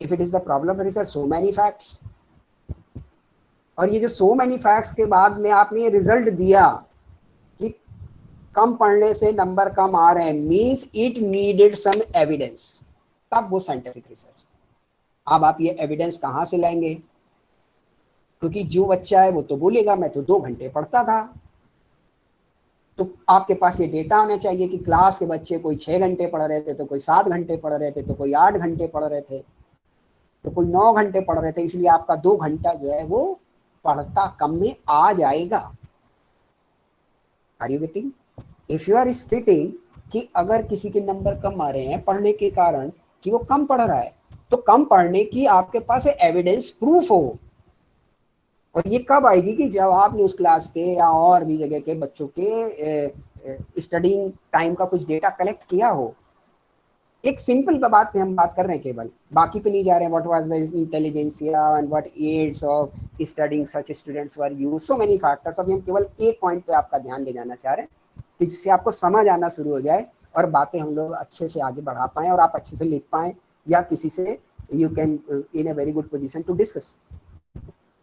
If it is the problem of research, so many facts. और ये जो सो मैनी फैक्ट्स के बाद में आपने ये रिजल्ट दिया कि कम पढ़ने से नंबर कम आ रहे हैं, means it needed some evidence, तब वो साइंटिफिक रिसर्च। अब आप ये एविडेंस कहाँ से लाएंगे? क्योंकि जो बच्चा है वो तो बोलेगा मैं तो 2 घंटे पढ़ता था। तो आपके पास ये डेटा होना चाहिए कि क्लास के बच्चे कोई 6 घंटे पढ़ रहे थे, तो कोई 7 घंटे पढ़ रहे थे, तो कोई 8 घंटे पढ़ रहे थे, तो कोई 9 घंटे पढ़ रहे थे। इसलिए आपका 2 घंटा जो है वो पढ़ता कम में आ जाएगा। Are you getting? If you are stating कि अगर किसी के नंबर कम आ रहे हैं पढ़ने के कारण कि वो कम पढ़ रहा है, तो कम पढ़ने की आपके पास एविडेंस प्रूफ हो। और ये कब आएगी? कि जब आपने उस क्लास के या और भी जगह के बच्चों के स्टडिंग टाइम का कुछ डेटा कलेक्ट किया हो। एक सिंपल बात पे हम बात कर रहे हैं केवल, बाकी पे नहीं जा रहे हैं। What was the intelligentsia and what aids of studying such students were use, so many factors. अभी हम केवल एक पॉइंट पे आपका ध्यान ले जाना चाह रहे हैं कि जिससे आपको समझ आना शुरू हो जाए और बातें हम लोग अच्छे से आगे बढ़ा पाएं और आप अच्छे से लिख पाएं या किसी से you can in a very good position to discuss.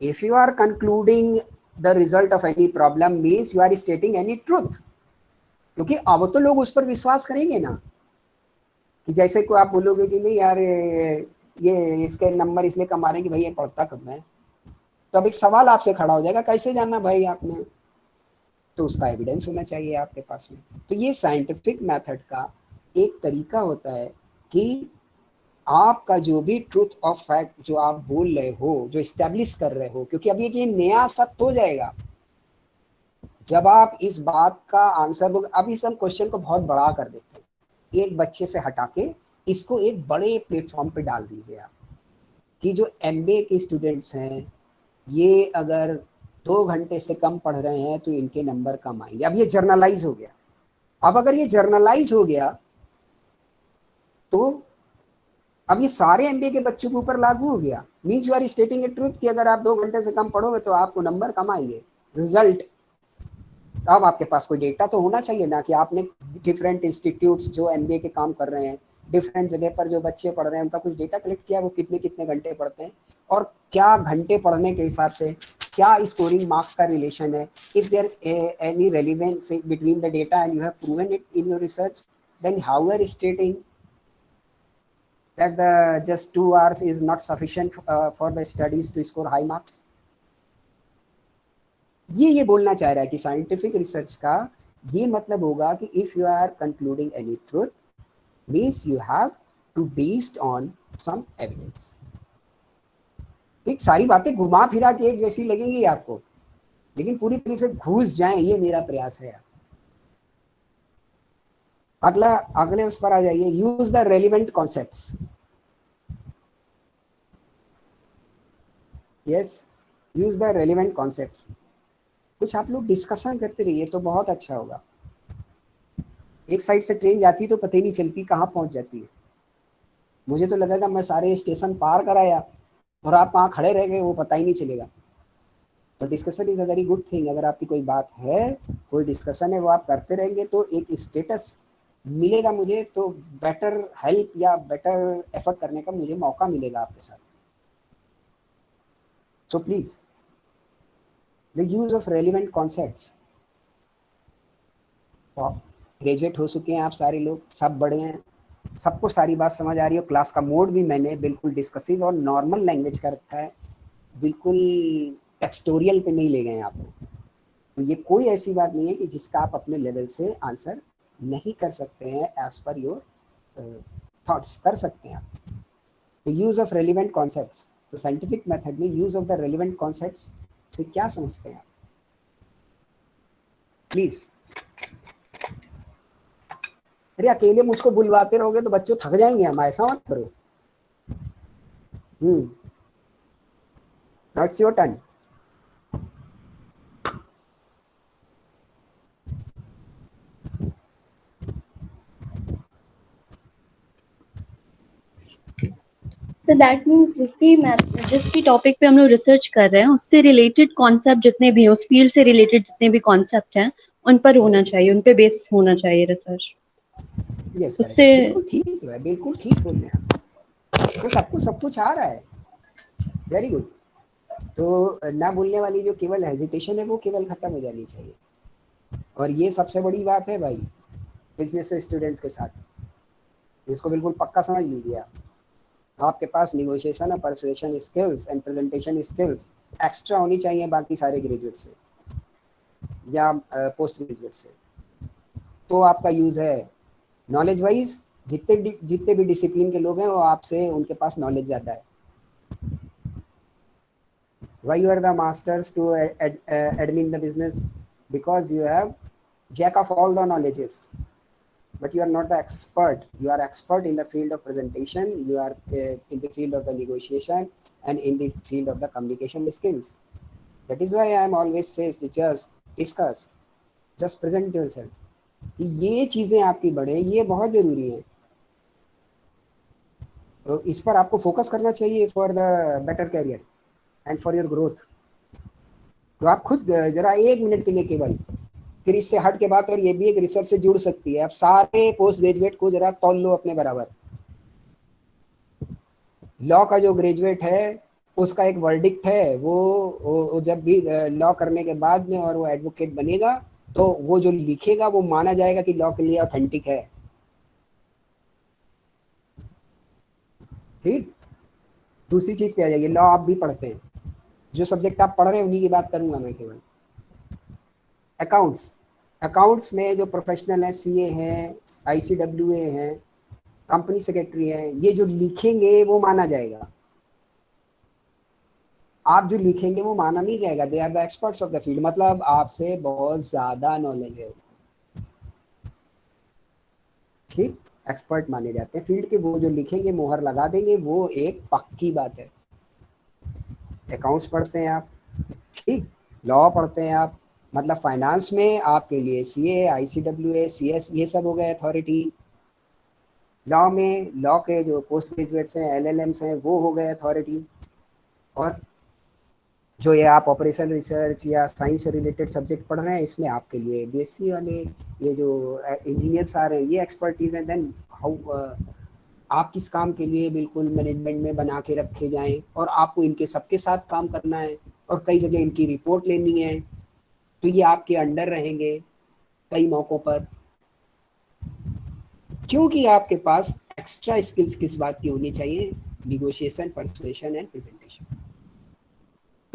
If you are concluding the result of any problem means you are stating any truth, क्योंकि अब तो लोग उस पर विश्वास करेंगे ना, कि जैसे को आप बोलोगे कि नहीं यार ये इसके नंबर इसलिए कम आ रहे हैं कि भाई ये पढ़ता कब है, तो अब एक सवाल आपसे खड़ा हो जाएगा, कैसे जानना भाई आपने, तो उसका एविडेंस होना चाहिए आपके पास में। तो ये साइंटिफिक मेथड का एक तरीका होता है कि आपका जो भी ट्रूथ ऑफ फैक्ट जो आप बोल रहे हो, जो एस्टेब्लिश कर रहे हो, क्योंकि अब ये नया सत्य हो जाएगा जब आप इस बात का आंसर दोगे। अब इस हम क्वेश्चन को बहुत बड़ा कर देते हैं, एक बच्चे से हटा के इसको एक बड़े प्लेटफॉर्म पे डाल दीजिए आप, कि जो एमबीए के स्टूडेंट्स हैं ये अगर 2 घंटे से कम पढ़ रहे हैं तो इनके नंबर कम आएंगे। अब ये जर्नलाइज हो गया। अब अगर ये जर्नलाइज हो गया तो अब ये सारे एमबीए के बच्चों के ऊपर लागू हो गया। Means you are stating a truth कि अगर आप 2 घंटे से कम पढ़ोगे तो आपको नंबर कम आएंगे। रिजल्ट, अब आपके पास कोई डेटा तो होना चाहिए ना, कि आपने डिफरेंट इंस्टीट्यूट्स जो एमबीए के काम कर रहे हैं, डिफरेंट जगह पर जो बच्चे पढ़ रहे हैं उनका कुछ डेटा कलेक्ट किया, वो कितने कितने घंटे पढ़ते हैं और क्या घंटे पढ़ने के हिसाब से क्या स्कोरिंग मार्क्स का रिलेशन है। If there any relevance between the data and you have proven it in your research, then how are stating that the just 2 hours is not sufficient for the studies to score high marks। ये बोलना चाह रहा है कि scientific research का ये मतलब होगा कि if you are concluding any truth means you have to based on some evidence. एक सारी बातें घुमा फिरा के एक जैसी लगेंगी आपको, लेकिन पूरी तरह से घुस जाएं, ये मेरा प्रयास है। अगले उस पर आ जाइए, use the relevant concepts. Yes, use the relevant concepts. कुछ आप लोग डिस्कशन करते रहिए तो बहुत अच्छा होगा। एक साइड से ट्रेन जाती तो पता ही नहीं चलती कहाँ पहुंच जाती है। मुझे तो लगेगा मैं सारे स्टेशन पार कराया और आप वहाँ खड़े रह गए, वो पता ही नहीं चलेगा। तो discussion is a very good thing. अगर आपकी कोई बात है, कोई डिस्कशन है, वो आप करते रहेंगे तो एक स्टेटस मिलेगा मुझे, तो बेटर हेल्प या बेटर एफर्ट करने का मुझे मौका मिलेगा आपके साथ। So please the use of relevant concepts. Graduate हो चुके हैं आप सारे लोग, सब बड़े हैं, सबको सारी बात समझ आ रही हो। क्लास का मोड भी मैंने बिल्कुल डिस्कसिव और नॉर्मल लैंग्वेज का रखा है, बिल्कुल टेक्सटोरियल पे नहीं ले गए आपको। तो ये कोई ऐसी बात नहीं है कि जिसका आप अपने लेवल से आंसर नहीं कर सकते हैं, एज पर योर थॉट्स कर सकते हैं आप। तो यूज ऑफ रेलिवेंट कॉन्सेप्ट्स, तो साइंटिफिक मेथड में use of the relevant concepts से क्या समझते हैं आप प्लीज। अरे अकेले मुझको बुलवाते रहोगे तो बच्चों थक जाएंगे हम, ऐसा मत करो। That's your turn. So that means जिस भी टॉपिक पे हम लोग रिसर्च कर रहे हैं उससे रिलेटेड कॉन्सेप्ट जितने भी हैं, उस फील्ड से रिलेटेड जितने भी कॉन्सेप्ट हैं, उन पर होना चाहिए, उन पे बेस होना चाहिए रिसर्च। यस, उससे बिल्कुल ठीक है, बिल्कुल ठीक बोल रहे हैं आप। तो सबको सब कुछ आ रहा है, वेरी गुड। तो ना बोलने वाली जो केवल हेजिटेशन है वो केवल खत्म हो जानी चाहिए। और ये सबसे बड़ी बात है भाई बिजनेस स्टूडेंट्स के साथ, इसको बिल्कुल पक्का समझ लीजिए आप। आपके पास निगोशिएशन और persuasion skills and presentation skills extra होनी चाहिए बाकी सारे ग्रेजुएट से या पोस्ट ग्रेजुएट से। तो आपका यूज है नॉलेज वाइज, जितने भी डिसिप्लिन के लोग हैं वो आपसे, उनके पास नॉलेज ज़्यादा है। Why you are the masters to admin the business? Because you have jack of all the knowledges, but you are not the expert. You are expert in the field of presentation, you are in the field of the negotiation and in the field of the communication skills. That is why I am always says to just discuss, just present yourself. कि ये चीज़ें आपकी बढ़े, ये बहुत ज़रूरी है। तो इस पर आपको फोकस करना चाहिए for the better career and for your growth. तो आप खुद जरा 1 मिनट के लिए केवल, फिर इससे हट के बात, और ये भी एक रिसर्च से जुड़ सकती है, आप सारे पोस्ट ग्रेजुएट को जरा तौल लो अपने बराबर। लॉ का जो ग्रेजुएट है उसका एक वर्डिक्ट है, वो जब भी लॉ करने के बाद में और वो एडवोकेट बनेगा तो वो जो लिखेगा वो माना जाएगा कि लॉ के लिए ऑथेंटिक है। ठीक। दूसरी चीज पे आ जाइए, लॉ आप भी पढ़ते हैं, जो सब्जेक्ट आप पढ़ रहे हैं उन्हीं की बात करूंगा मैं केवल। अकाउंट्स, अकाउंट्स में जो प्रोफेशनल है, सीए हैं, आईसीडब्ल्यूए हैं, कंपनी सेक्रेटरी है, ये जो लिखेंगे वो माना जाएगा। आप जो लिखेंगे वो माना नहीं जाएगा। They are the experts of the field, मतलब आपसे बहुत ज्यादा नॉलेज है। ठीक, एक्सपर्ट माने जाते हैं फील्ड के। वो जो लिखेंगे, मोहर लगा देंगे, वो एक पक्की बात है। अकाउंट्स पढ़ते हैं आप, ठीक, लॉ पढ़ते हैं आप, मतलब फाइनेंस में आपके लिए सीए, आईसीडब्ल्यूए, सीएस, ये सब हो गए अथॉरिटी। लॉ में लॉ के जो पोस्ट ग्रेजुएट्स हैं, एलएलएम्स हैं, वो हो गए अथॉरिटी। और जो ये आप ऑपरेशन रिसर्च या साइंस से रिलेटेड सब्जेक्ट पढ़ रहे हैं, इसमें आपके लिए बीएससी वाले, ये जो इंजीनियर्स आ रहे हैं, ये एक्सपर्टीज है। देन हाउ आप किस काम के लिए बिल्कुल मैनेजमेंट में बना के रखे जाएं, और आपको इनके सबके साथ काम करना है, और कई जगह इनकी रिपोर्ट लेनी है, तो ये आपके अंडर रहेंगे कई मौकों पर, क्योंकि आपके पास एक्स्ट्रा स्किल्स किस बात की होनी चाहिए, निगोशिएशन, परसुएशन एंड प्रेजेंटेशन।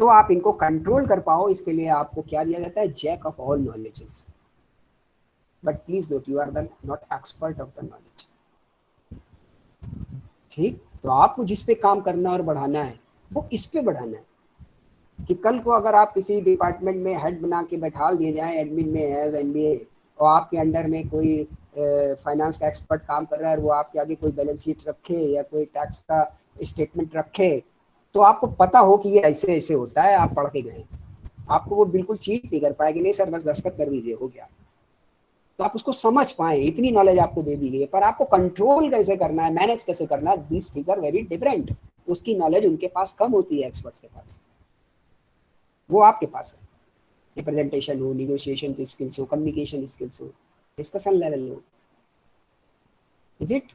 तो आप इनको कंट्रोल कर पाओ, इसके लिए आपको क्या दिया जाता है, jack of all knowledges. But please note, you are the not expert of the knowledge. ठीक, तो आपको जिस पे काम करना और बढ़ाना है वो इस पे बढ़ाना है, कि कल को अगर आप किसी डिपार्टमेंट में हेड बना के बैठा दिए जाए, एडमिन में एज एमबीए, और आपके अंडर में कोई फाइनेंस का एक्सपर्ट काम कर रहा है, और वो आपके आगे कोई बैलेंस शीट रखे या कोई टैक्स का स्टेटमेंट रखे, तो आपको पता हो कि ये ऐसे ऐसे होता है, आप पढ़ के गए, आपको वो बिल्कुल चीट नहीं कर पाएगी, नहीं सर बस दस्तखत कर दीजिए हो गया। तो आप उसको समझ पाए, इतनी नॉलेज आपको दे दी गई है, पर आपको कंट्रोल कैसे करना है, मैनेज कैसे करना है, this things are very different. उसकी नॉलेज उनके पास कम होती है, एक्सपर्ट्स के पास, वो आपके पास है। ये प्रेजेंटेशन हो, निगोशिएशन की स्किल्स हो, कम्युनिकेशन स्किल्स हो, डिस्कशन लेवल हो, इज इट।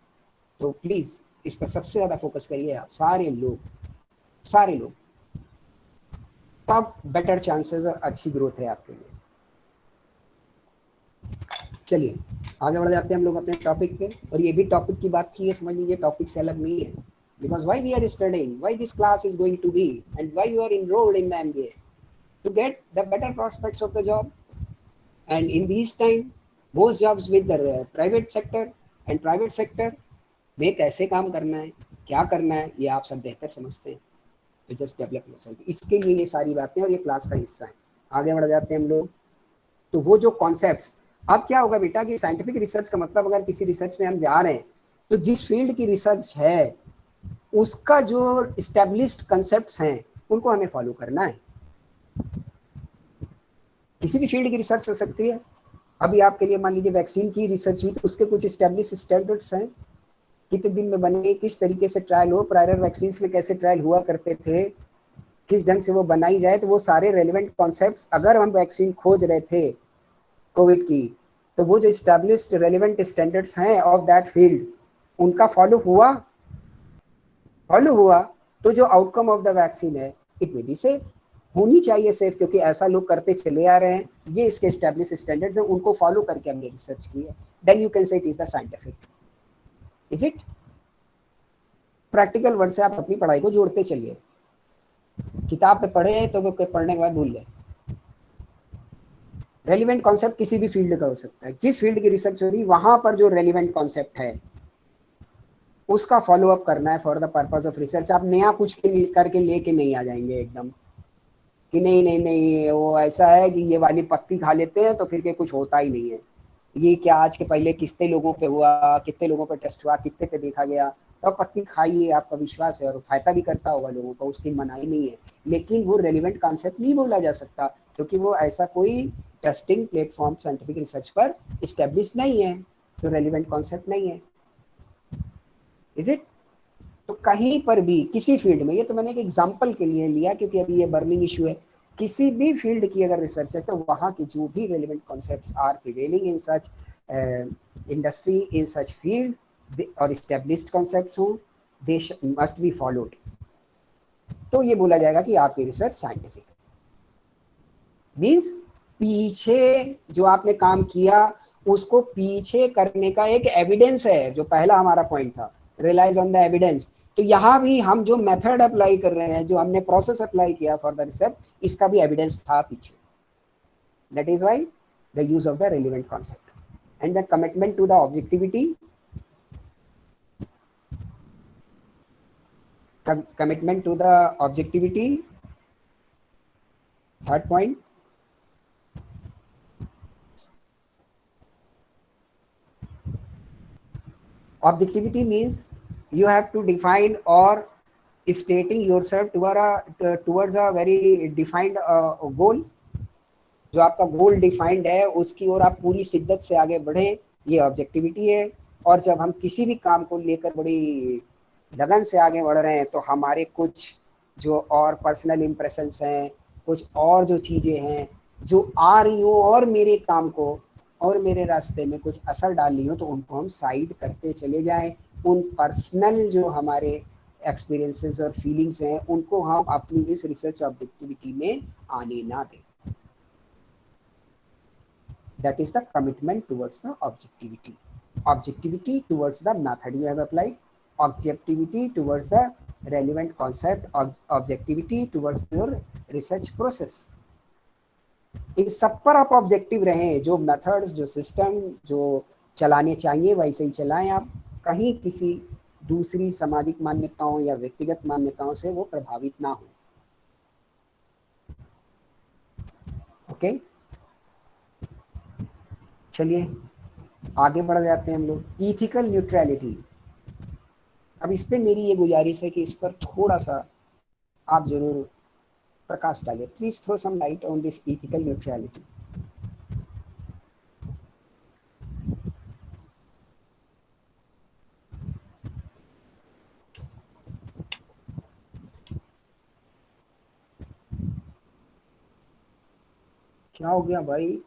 तो प्लीज इस पर सबसे ज्यादा फोकस करिए आप, सारे लोग, तब बेटर चांसेस और अच्छी ग्रोथ है आपके लिए। चलिए आगे बढ़ जाते हैं हम लोग अपने टॉपिक पे, और ये भी टॉपिक की बात की है, समझ लीजिए टॉपिक से अलग नहीं है, because why we are studying, why this class is going to be, and why you are enrolled in the MBA, to get the better prospects of the job. And in these time, most jobs with the private sector and private sector में कैसे काम करना है, क्या करना है, ये आप सब बेहतर समझते हैं। तो जस्ट डेवलप योरसेल्फ, इसके लिए ये सारी बातें और ये क्लास का हिस्सा है। आगे बढ़ जाते हैं हम लोग। तो वो जो कॉन्सेप्ट्स, अब क्या होगा बेटा कि साइंटिफिक रिसर्च का मतलब, अगर किसी रिसर्च में हम जा रहे हैं तो जिस फील्ड की रिसर्च है उसका जो इस्टेब्लिश्ड कंसेप्ट्स हैं उनको हमें फॉलो करना है। किसी भी फील्ड की रिसर्च हो सकती है। अभी आपके लिए मान लीजिए वैक्सीन की रिसर्च हुई, तो उसके कुछ एस्टेब्लिश स्टैंडर्ड्स हैं, कितने दिन में बने, किस तरीके से ट्रायल हो, प्रायर वैक्सीन में कैसे ट्रायल हुआ करते थे, किस ढंग से वो बनाई जाए, तो वो सारे रेलिवेंट कॉन्सेप्ट्स, अगर हम वैक्सीन खोज रहे थे कोविड की, तो वो जो एस्टेब्लिश्ड रेलिवेंट स्टैंडर्ड्स हैं ऑफ दैट फील्ड, उनका फॉलो हुआ, तो जो आउटकम ऑफ द वैक्सीन है इट विल बी सेफ, होनी चाहिए सेफ, क्योंकि ऐसा लोग करते चले आ रहे हैं, ये इसके एस्टेब्लिश स्टैंडर्ड्स हैं, उनको फॉलो करके हमने रिसर्च की है। Then you can say it is the scientific, is it. Practical word से आप अपनी पढ़ाई को जोड़ते चलिए। किताब पे पढ़े तो वो पढ़ने के बाद भूल गए। रेलिवेंट कॉन्सेप्ट किसी भी फील्ड का हो सकता है, जिस फील्ड की रिसर्च हो रही वहां पर जो रेलिवेंट कॉन्सेप्ट है उसका फॉलो अप करना है for the purpose of research. आप नया कुछ के लिए करके लेके नहीं आ जाएंगे एकदम कि नहीं वो ऐसा है कि ये वाली पत्ती खा लेते हैं तो फिर के कुछ होता ही नहीं है। ये क्या आज के पहले कितने लोगों पे हुआ, कितने लोगों पे टेस्ट हुआ, कितने पे देखा गया, तो पत्ती खाइए, आपका विश्वास है और फायदा भी करता होगा लोगों को, उसकी मनाही नहीं है। लेकिन वो रेलिवेंट कॉन्सेप्ट नहीं बोला जा सकता, क्योंकि वो ऐसा कोई टेस्टिंग प्लेटफॉर्म साइंटिफिक रिसर्च पर इस्टेब्लिश नहीं है, तो रेलिवेंट कॉन्सेप्ट नहीं है, इज इट। तो कहीं पर भी किसी फील्ड में, ये तो मैंने एक एग्जांपल के लिए लिया क्योंकि अभी ये बर्निंग इशू है, किसी भी फील्ड की अगर रिसर्च है तो वहाँ की जो भी relevant concepts are prevailing in such industry, in such field और एस्टेब्लिश्ड कॉन्सेप्ट्स हों, दे मस्ट बी फॉलोड। तो ये बोला जाएगा कि आपकी रिसर्च साइंटिफिक मीन्स पीछे जो आपने काम किया उसको पीछे करने का एक एविडेंस है, जो पहला हमारा पॉइंट था, रिलाइज ऑन द एविडेंस। तो यहाँ भी हम जो मेथड अप्लाई कर रहे हैं, जो हमने प्रोसेस अप्लाई किया फॉर द रिसर्च, इसका भी एविडेंस था पीछे। That is why the use of the relevant concept and the commitment to the objectivity, commitment to the objectivity. Third point, objectivity means you have to define or stating yourself towards a very defined goal. जो आपका गोल defined है उसकी ओर आप पूरी शिद्दत से आगे बढ़े, ये ऑब्जेक्टिविटी है। और जब हम किसी भी काम को लेकर बड़ी लगन से आगे बढ़ रहे हैं तो हमारे कुछ जो और पर्सनल इम्प्रेशंस हैं, कुछ और जो चीज़ें हैं जो आ रही हो और मेरे काम को और मेरे रास्ते में कुछ असर डाल रही हो, तो उनको हम साइड करते चले जाएं। उन पर्सनल जो हमारे एक्सपीरियंसेस और फीलिंग्स हैं उनको हम अपनी इस रिसर्च ऑब्जेक्टिविटी में आने ना दें। That is the commitment towards the objectivity. Objectivity towards the method you have applied, objectivity towards the relevant concept, objectivity towards your research process। इस सब पर आप ऑब्जेक्टिव रहें। जो मेथड्स, जो सिस्टम जो चलाने चाहिए वैसे ही चलाएं आप, कहीं किसी दूसरी सामाजिक मान्यताओं या व्यक्तिगत मान्यताओं से वो प्रभावित ना हो। ओके, चलिए आगे बढ़ जाते हैं हम लोग। Ethical neutrality. अब इस पे मेरी ये गुजारिश है कि इस पर थोड़ा सा आप जरूर प्रकाश डालें। Please throw some light on this ethical neutrality. क्या हो गया भाई?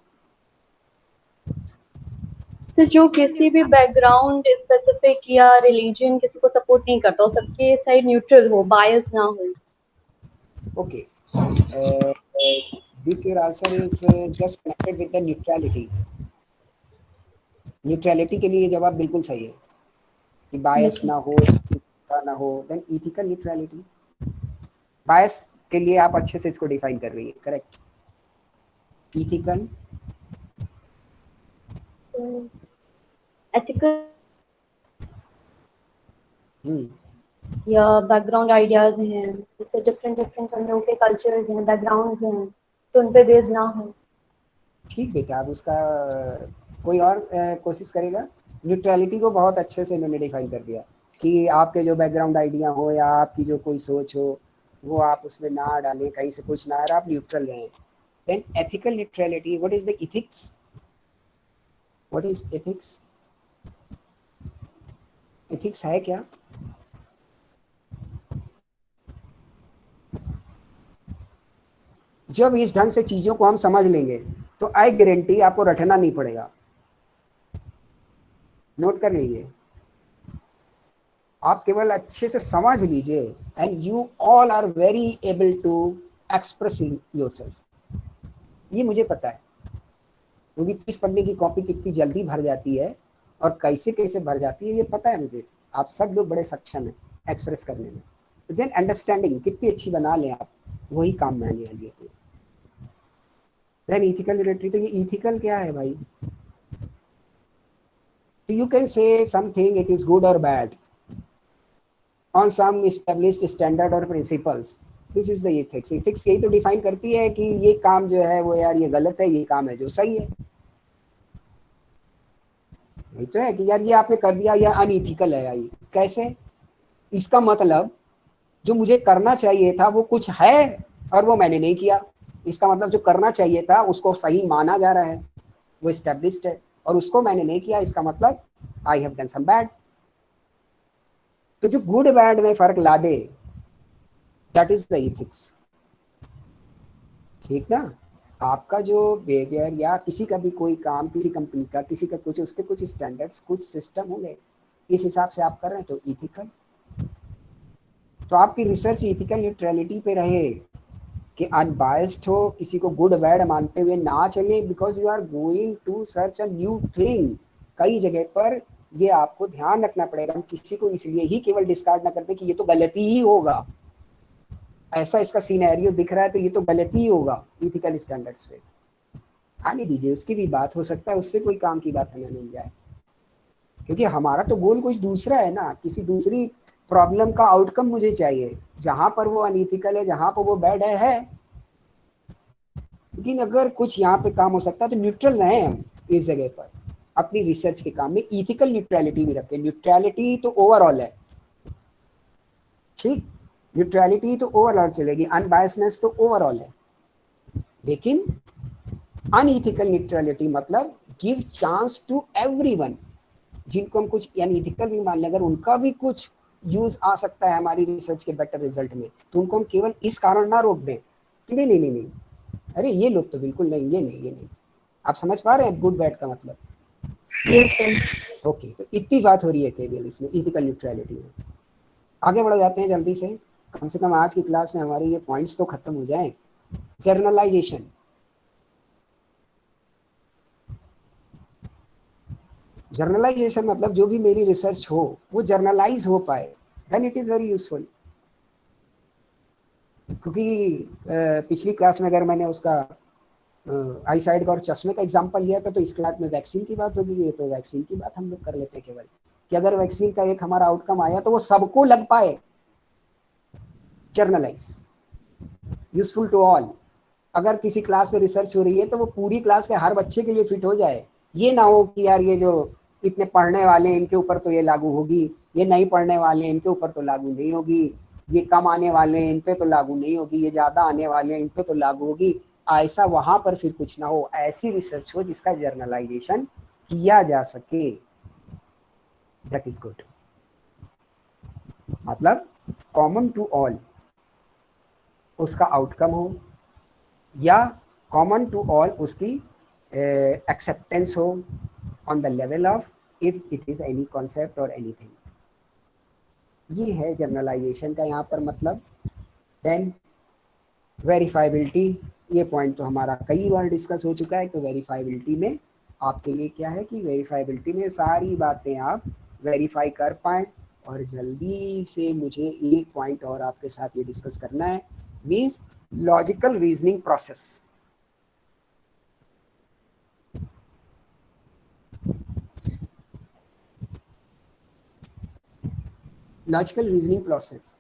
तो जो किसी भी बैकग्राउंड स्पेसिफिक या रिलीजन किसी को सपोर्ट नहीं करता हो, सबके साइड न्यूट्रल हो, बायस ना हो। Okay, this your answer is just connected with the neutrality. Neutrality के लिए जवाब बिल्कुल सही है कि बायस ना हो, ना हो। देन इथिकल न्यूट्रलिटी, बायस के लिए आप अच्छे से इसको डिफाइन कर रही है, करेक्ट। इथिकल एथिकल या बैकग्राउंड आइडियाज हैं, जैसे डिफरेंट हम लोगों के कल्चर्स हैं, बैकग्राउंड्स हैं, तो उन पे बेस ना हो। ठीक बेटा, अब उसका कोई और कोशिश करेगा। न्यूट्रलिटी को बहुत अच्छे से मैंने डिफाइन कर दिया कि आपके जो बैकग्राउंड आइडिया हो या आपकी जो कोई सोच हो वो आप उसमें ना डालें, कहीं से कुछ ना आ रहा, आप न्यूट्रल रहें। Then ethical neutrality, what is the ethics? What is ethics? Ethics है क्या? जब इस ढंग से चीजों को हम समझ लेंगे तो आई गारंटी आपको रटना नहीं पड़ेगा। नोट कर लीजिए, आप केवल अच्छे से समझ लीजिए and you all are very able to express yourself. ये मुझे पता है क्योंकि 30 पन्ने की कॉपी कितनी जल्दी भर जाती है और कैसे कैसे भर जाती है, ये पता है मुझे। आप सब लोग बड़े सक्षम हैं एक्सप्रेस करने में। देन अंडरस्टैंडिंग कितनी अच्छी बना लें आप, वही काम में आने वाली है। देन इथिकल न्यूट्रलिटी, तो ये इथिकल क्या है भाई? You can say something it is good or bad on some established standard or principles. This is the ethics. Ethics यही तो डिफाइन करती है कि ये काम जो है वो यार ये गलत है, ये काम है जो सही है। यही तो है कि यार ये आपने कर दिया, यह अनइथिकल है। यार कैसे? इसका मतलब जो मुझे करना चाहिए था वो कुछ है और वो मैंने नहीं किया। इसका मतलब जो करना चाहिए था उसको सही माना जा रहा है, वो एस्टेब्लिश्ड है, और उसको मैंने नहीं किया। इसका मतलब I have done some bad. तो जो गुड बैड में फर्क ला दे, दैट इज द एथिक्स। ठीक ना? आपका जो बिहेवियर या किसी का भी कोई काम, किसी कंपनी का, किसी का कुछ, उसके कुछ स्टैंडर्ड्स, कुछ सिस्टम होंगे, इस हिसाब से आप कर रहे हैं तो इथिकल। तो आपकी रिसर्च इथिकल न्यूट्रलिटी पे रहे कि अनबायस्ड हो, किसी को गुड बैड मानते हुए ना चले, because you are going to search a new thing. कई जगह पर ये आपको ध्यान रखना पड़ेगा, हम किसी को इसलिए ही केवल डिस्कार्ड ना करते कि ये तो गलती ही होगा, ऐसा इसका सिनेरियो दिख रहा है तो ये तो गलती ही होगा इथिकल स्टैंडर्ड्स पे। आने दीजिए, उसकी भी बात हो सकता है, उससे कोई काम की बात हमें मिल जाए, क्योंकि हमारा तो गोल कुछ दूसरा है ना, किसी दूसरी प्रॉब्लम का आउटकम मुझे चाहिए। जहां पर वो अनइथिकल है, जहां पर वो बैड है, लेकिन अगर कुछ यहाँ पे काम हो सकता है तो न्यूट्रल रहे हम इस जगह पर, अपनी रिसर्च के काम में इथिकल न्यूट्रलिटी भी रखें। न्यूट्रलिटी तो ओवरऑल है, ठीक, न्यूट्रलिटी तो ओवरऑल चलेगी, अनबायसनेस तो ओवरऑल है, लेकिन अनइथिकल न्यूट्रलिटी मतलब गिव चांस टू एवरीवन। जिनको हम कुछ अनइथिकल भी मान लें, अगर उनका भी कुछ यूज आ सकता है हमारी रिसर्च के बेटर रिजल्ट में, तो उनको हम केवल इस कारण ना रोक दें कि नहीं नहीं नहीं नहीं, अरे ये लोग तो बिल्कुल नहीं, ये नहीं, ये नहीं। आप समझ पा रहे हैं गुड बैड का मतलब? Yes, sir. ओके, तो इतनी बात हो रही है केवल इसमें इथिकल न्यूट्रलिटी में। आगे बढ़ जाते हैं जल्दी से, कम से कम आज की क्लास में हमारे ये पॉइंट्स तो खत्म हो जाएं। जर्नलाइजेशन, जर्नलाइजेशन मतलब जो भी मेरी रिसर्च हो वो जर्नलाइज हो पाए, then it is very useful. क्योंकि पिछली क्लास में अगर मैंने उसका आई साइड का और चश्मे का एग्जांपल लिया था, तो इस क्लास में वैक्सीन की बात होगी, तो वैक्सीन की बात हम लोग कर लेते हैं केवल कि अगर वैक्सीन का एक हमारा आउटकम आया तो वो सबको लग पाए, जर्नलाइज, यूजफुल टू ऑल। अगर किसी क्लास में रिसर्च हो रही है तो वो पूरी क्लास के हर बच्चे के लिए फिट हो जाए, ये ना हो कि यार ये जो इतने पढ़ने वाले इनके ऊपर तो ये लागू होगी, ये नहीं पढ़ने वाले इनके ऊपर तो लागू नहीं होगी, ये कम आने वाले इन पे तो लागू नहीं होगी, ये ज्यादा आने वाले इन पे तो लागू होगी। ऐसा वहां पर फिर कुछ ना हो, ऐसी रिसर्च हो जिसका जर्नलाइजेशन किया जा सके, दैट इज गुड। मतलब कॉमन टू ऑल उसका आउटकम हो, या कॉमन टू ऑल उसकी एक्सेप्टेंस हो on the level of if it is any concept और एनीथिंग। ये है जर्नलाइजेशन का यहाँ पर मतलब। देन वेरीफाइबिलिटी, ये पॉइंट तो हमारा कई बार डिस्कस हो चुका है। तो वेरीफाइबिलिटी में आपके लिए क्या है कि वेरीफाइबिलिटी में सारी बातें आप वेरीफाई कर पाएँ। और जल्दी से मुझे एक पॉइंट और आपके साथ ये डिस्कस करना है, means logical reasoning process. Logical reasoning process,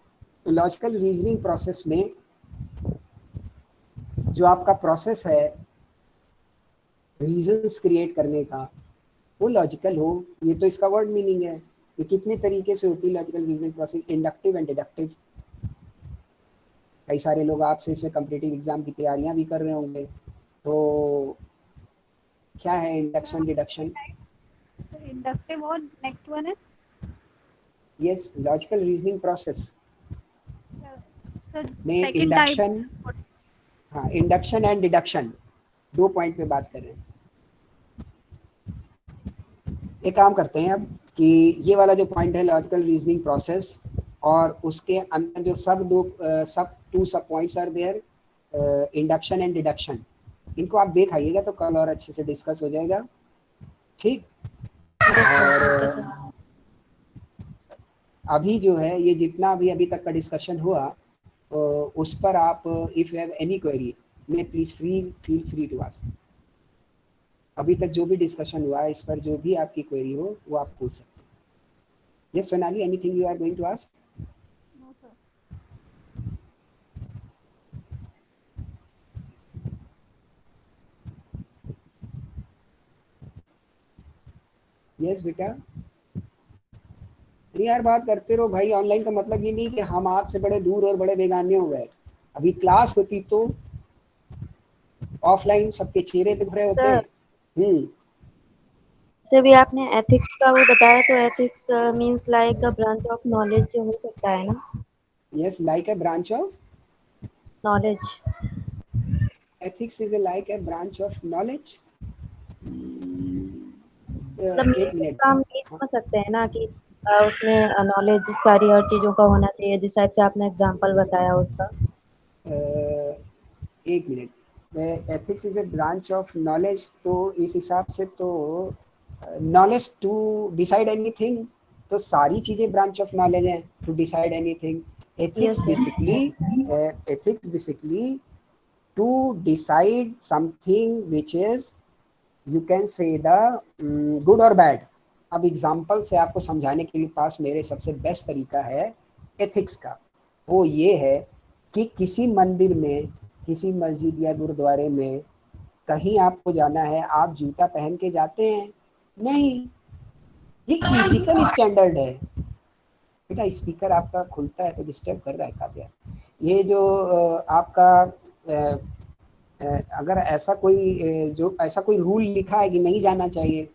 तो लॉजिकल रीजनिंग प्रोसेस में जो आपका प्रोसेस है रीजंस क्रिएट करने का, वो लॉजिकल हो। ये तो इसका वर्ड मीनिंग है। ये कितने तरीके से होती है logical reasoning process? Inductive and deductive. कई सारे लोग आपसे इसमें कॉम्पिटिटिव एग्जाम की तैयारियां भी कर रहे होंगे, तो क्या है induction deduction? Inductive or next one is yes, logical reasoning process sir में second type induction, is what? हाँ, इंडक्शन एंड डिडक्शन, दो पॉइंट पे बात कर रहे हैं। एक काम करते हैं अब कि ये वाला जो पॉइंट है लॉजिकल रीजनिंग प्रोसेस, और उसके अंदर जो सब टू सब points are there, induction and deduction, इनको आप देख आइएगा तो कल और अच्छे से डिस्कस हो जाएगा, ठीक। और अभी जो है ये जितना भी अभी तक का डिस्कशन हुआ, उस पर आप if you have any query may please feel free to ask. अभी तक जो भी डिस्कशन हुआ है इस पर जो भी आपकी क्वेरी हो वो आप पूछ सकते हैं। Yes Sonali, anything you are going to ask? No sir. Yes बेटा, अरे यार बात करते रहो भाई। ऑनलाइन का मतलब ये नहीं कि हम आपसे बड़े दूर और बड़े बेगाने हो गए। अभी क्लास होती तो ऑफलाइन सबके चेहरे दिख रहे होते। जैसे भी आपने एथिक्स का वो बताया, तो ethics means like a branch of knowledge जो हो सकता है ना, yes, like a branch of knowledge. ethics is like a branch of knowledge. मतलब एक मीन्स मिनट। इसका हम ये समझ सकते हैं ना कि उसमें नॉलेज सारी हर चीजों का होना चाहिए, जिस टाइप से आपने एग्जांपल बताया उसका। एक minute. Ethics is a branch of knowledge, तो इस हिसाब से तो नॉलेज टू डिसाइड एनीथिंग, तो सारी चीजें ब्रांच ऑफ नॉलेज हैं to decide anything. Ethics yes sir. Basically ethics basically to decide something which is, you can say the good or bad. अब एग्जाम्पल से आपको समझाने के लिए पास मेरे सबसे बेस्ट तरीका है एथिक्स का, वो ये है कि किसी मंदिर में, किसी मस्जिद या गुरुद्वारे में कहीं आपको जाना है, आप जूता पहन के जाते हैं? नहीं, ये इथिकल स्टैंडर्ड है। बेटा स्पीकर आपका खुलता है तो डिस्टर्ब कर रहा है काव्या। ये जो आपका अगर ऐसा कोई जो ऐसा कोई रूल लिखा है कि नहीं जाना चाहिए,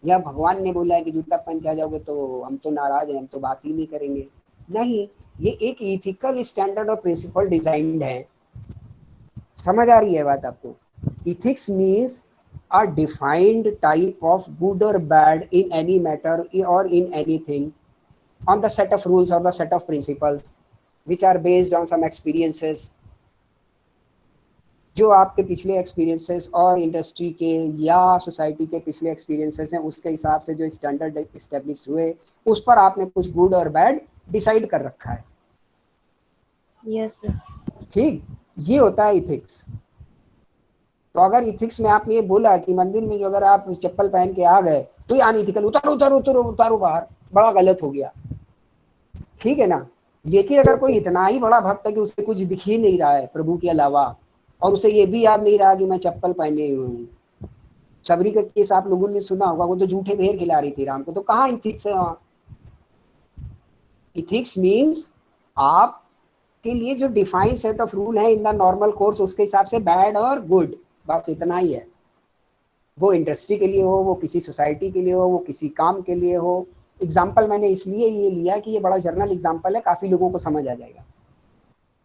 या भगवान ने बोला है कि जूता पहन के आ जाओगे तो हम तो नाराज हैं, हम तो बात ही नहीं करेंगे। नहीं, ये एक इथिकल स्टैंडर्ड और प्रिंसिपल डिजाइन है। समझ आ रही है बात आपको? Ethics means a defined type of good or bad in any matter or in anything on the set of rules or the set of principles which are based on some experiences, जो आपके पिछले experiences और industry के या society के पिछले experiences हैं, उसके हिसाब से जो स्टैंडर्ड इस्टेब्लिश हुए, उस पर आपने कुछ गुड और बैड डिसाइड कर रखा है। Yes sir. ठीक, ये होता है इथिक्स। तो अगर इथिक्स में आपने ये बोला कि मंदिर में जो अगर आप चप्पल पहन के आ गए तो ये अनइथिकल, उतारो उतारो उतारो उतारो बाहर, बड़ा गलत हो गया। ठीक है ना? लेकिन अगर कोई इतना ही बड़ा भक्त है कि उसे कुछ दिख ही नहीं रहा है प्रभु के अलावा, और उसे ये भी याद नहीं रहा कि मैं चप्पल पहने हुए हूँ। सबरी का केस आप लोगों ने सुना होगा, वो तो झूठे भेड़ खिला रही थी राम को, तो कहाँ इथिक्स है वहाँ? इथिक्स मीन्स आप के लिए जो डिफाइंड सेट ऑफ रूल है इन द नॉर्मल कोर्स, उसके हिसाब से बैड और गुड, बस इतना ही है। वो इंडस्ट्री के लिए हो, वो किसी सोसाइटी के लिए हो, वो किसी काम के लिए हो। एग्जाम्पल मैंने इसलिए ये लिया कि ये बड़ा जर्नल एग्जाम्पल है, काफी लोगों को समझ आ जाएगा।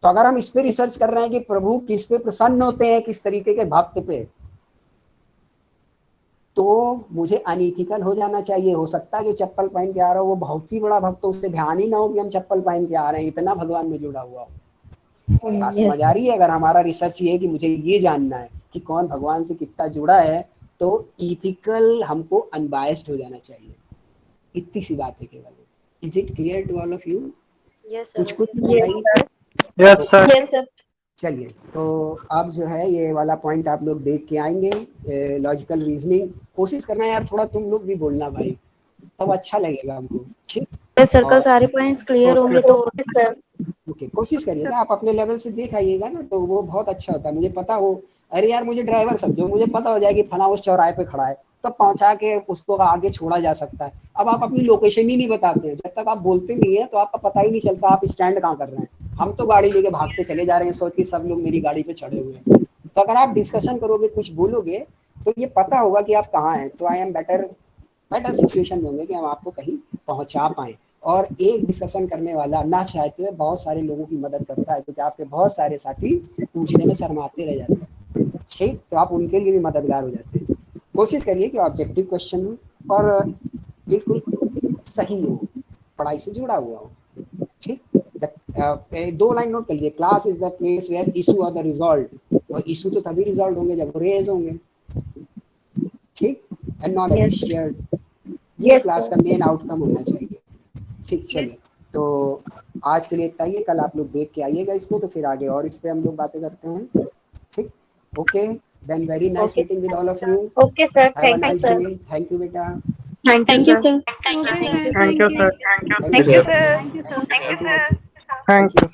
तो अगर हम इस पे रिसर्च कर रहे हैं कि प्रभु किस पे प्रसन्न होते हैं, किस तरीके के भक्त पे, तो मुझे अनइथिकल हो जाना चाहिए। हो सकता है जो चप्पल पहन के आ रहा हो वो बहुत ही बड़ा भक्त हो, उससे ध्यान ही ना हो कि हम चप्पल पहन के आ रहे हैं, इतना भगवान में जुड़ा हुआ हो। बात समझ आ रही है? अगर हमारा रिसर्च ये है कि मुझे ये जानना है कि कौन भगवान से कितना जुड़ा है, तो इथिकल हमको अनबायस्ड हो जाना चाहिए। इतनी सी बात है केवल। Is it clear to all of you? Yes कुछ सर। कुछ बताइए। Yes, sir. Yes sir. चलिए, तो अब जो है ये वाला पॉइंट आप लोग देख के आएंगे। लॉजिकल रीजनिंग कोशिश करना यार, थोड़ा तुम लोग भी बोलना भाई, तब अच्छा लगेगा हमको। ठीक, सर्कल सारे पॉइंट्स क्लियर होंगे तो सर ओके, कोशिश करिएगा आप अपने लेवल से देख आइएगा ना, तो वो बहुत अच्छा होता है। मुझे पता हो, अरे यार मुझे ड्राइवर समझो, मुझे पता हो जाए कि फला उस चौराहे पे खड़ा है, तो पहुंचा के उसको आगे छोड़ा जा सकता है। अब आप अपनी लोकेशन ही नहीं बताते हैं, जब तक आप बोलते नहीं है तो आपका पता ही नहीं चलता आप स्टैंड कहाँ कर रहे हैं। हम तो गाड़ी लेके भागते चले जा रहे हैं सोच के सब लोग मेरी गाड़ी पे चढ़े हुए हैं। तो अगर आप डिस्कशन करोगे, कुछ बोलोगे, तो ये पता होगा कि आप कहाँ हैं, तो आई एम बेटर सिचुएशन में होंगे कि हम आपको कहीं पहुंचा पाए। और एक डिस्कशन करने वाला ना चाहते हुए बहुत सारे लोगों की मदद करता है, क्योंकि आपके बहुत सारे साथी पूछने में शर्माते रह जाते हैं। ठीक, तो आप उनके लिए भी मददगार हो जाते हैं। कोशिश करिए कि ऑब्जेक्टिव क्वेश्चन हो और बिल्कुल सही हो, पढ़ाई से जुड़ा हुआ हो। ठीक, दो लाइन नोट कर लिए। Class is the place where issue are the resolve, और इशू तो तभी रिजॉल्व होंगे जब रेज होंगे। ठीक, एंड नॉलेज इज शेयर्ड, ये क्लास का मेन आउटकम होना चाहिए। ठीक, चलिए, तो आज के लिए इतना ही है। कल आप लोग देख के आइएगा इसको, तो फिर आगे और इस पे हम लोग बातें करते हैं। ठीक, okay, then very nice meeting with all of you. Okay sir, have a thank you nice sir. Day. Thank you बेटा। Thank you sir. Okay, sir. Thank you, sir. Thank you Thank you, sir. Thank you. Thank you.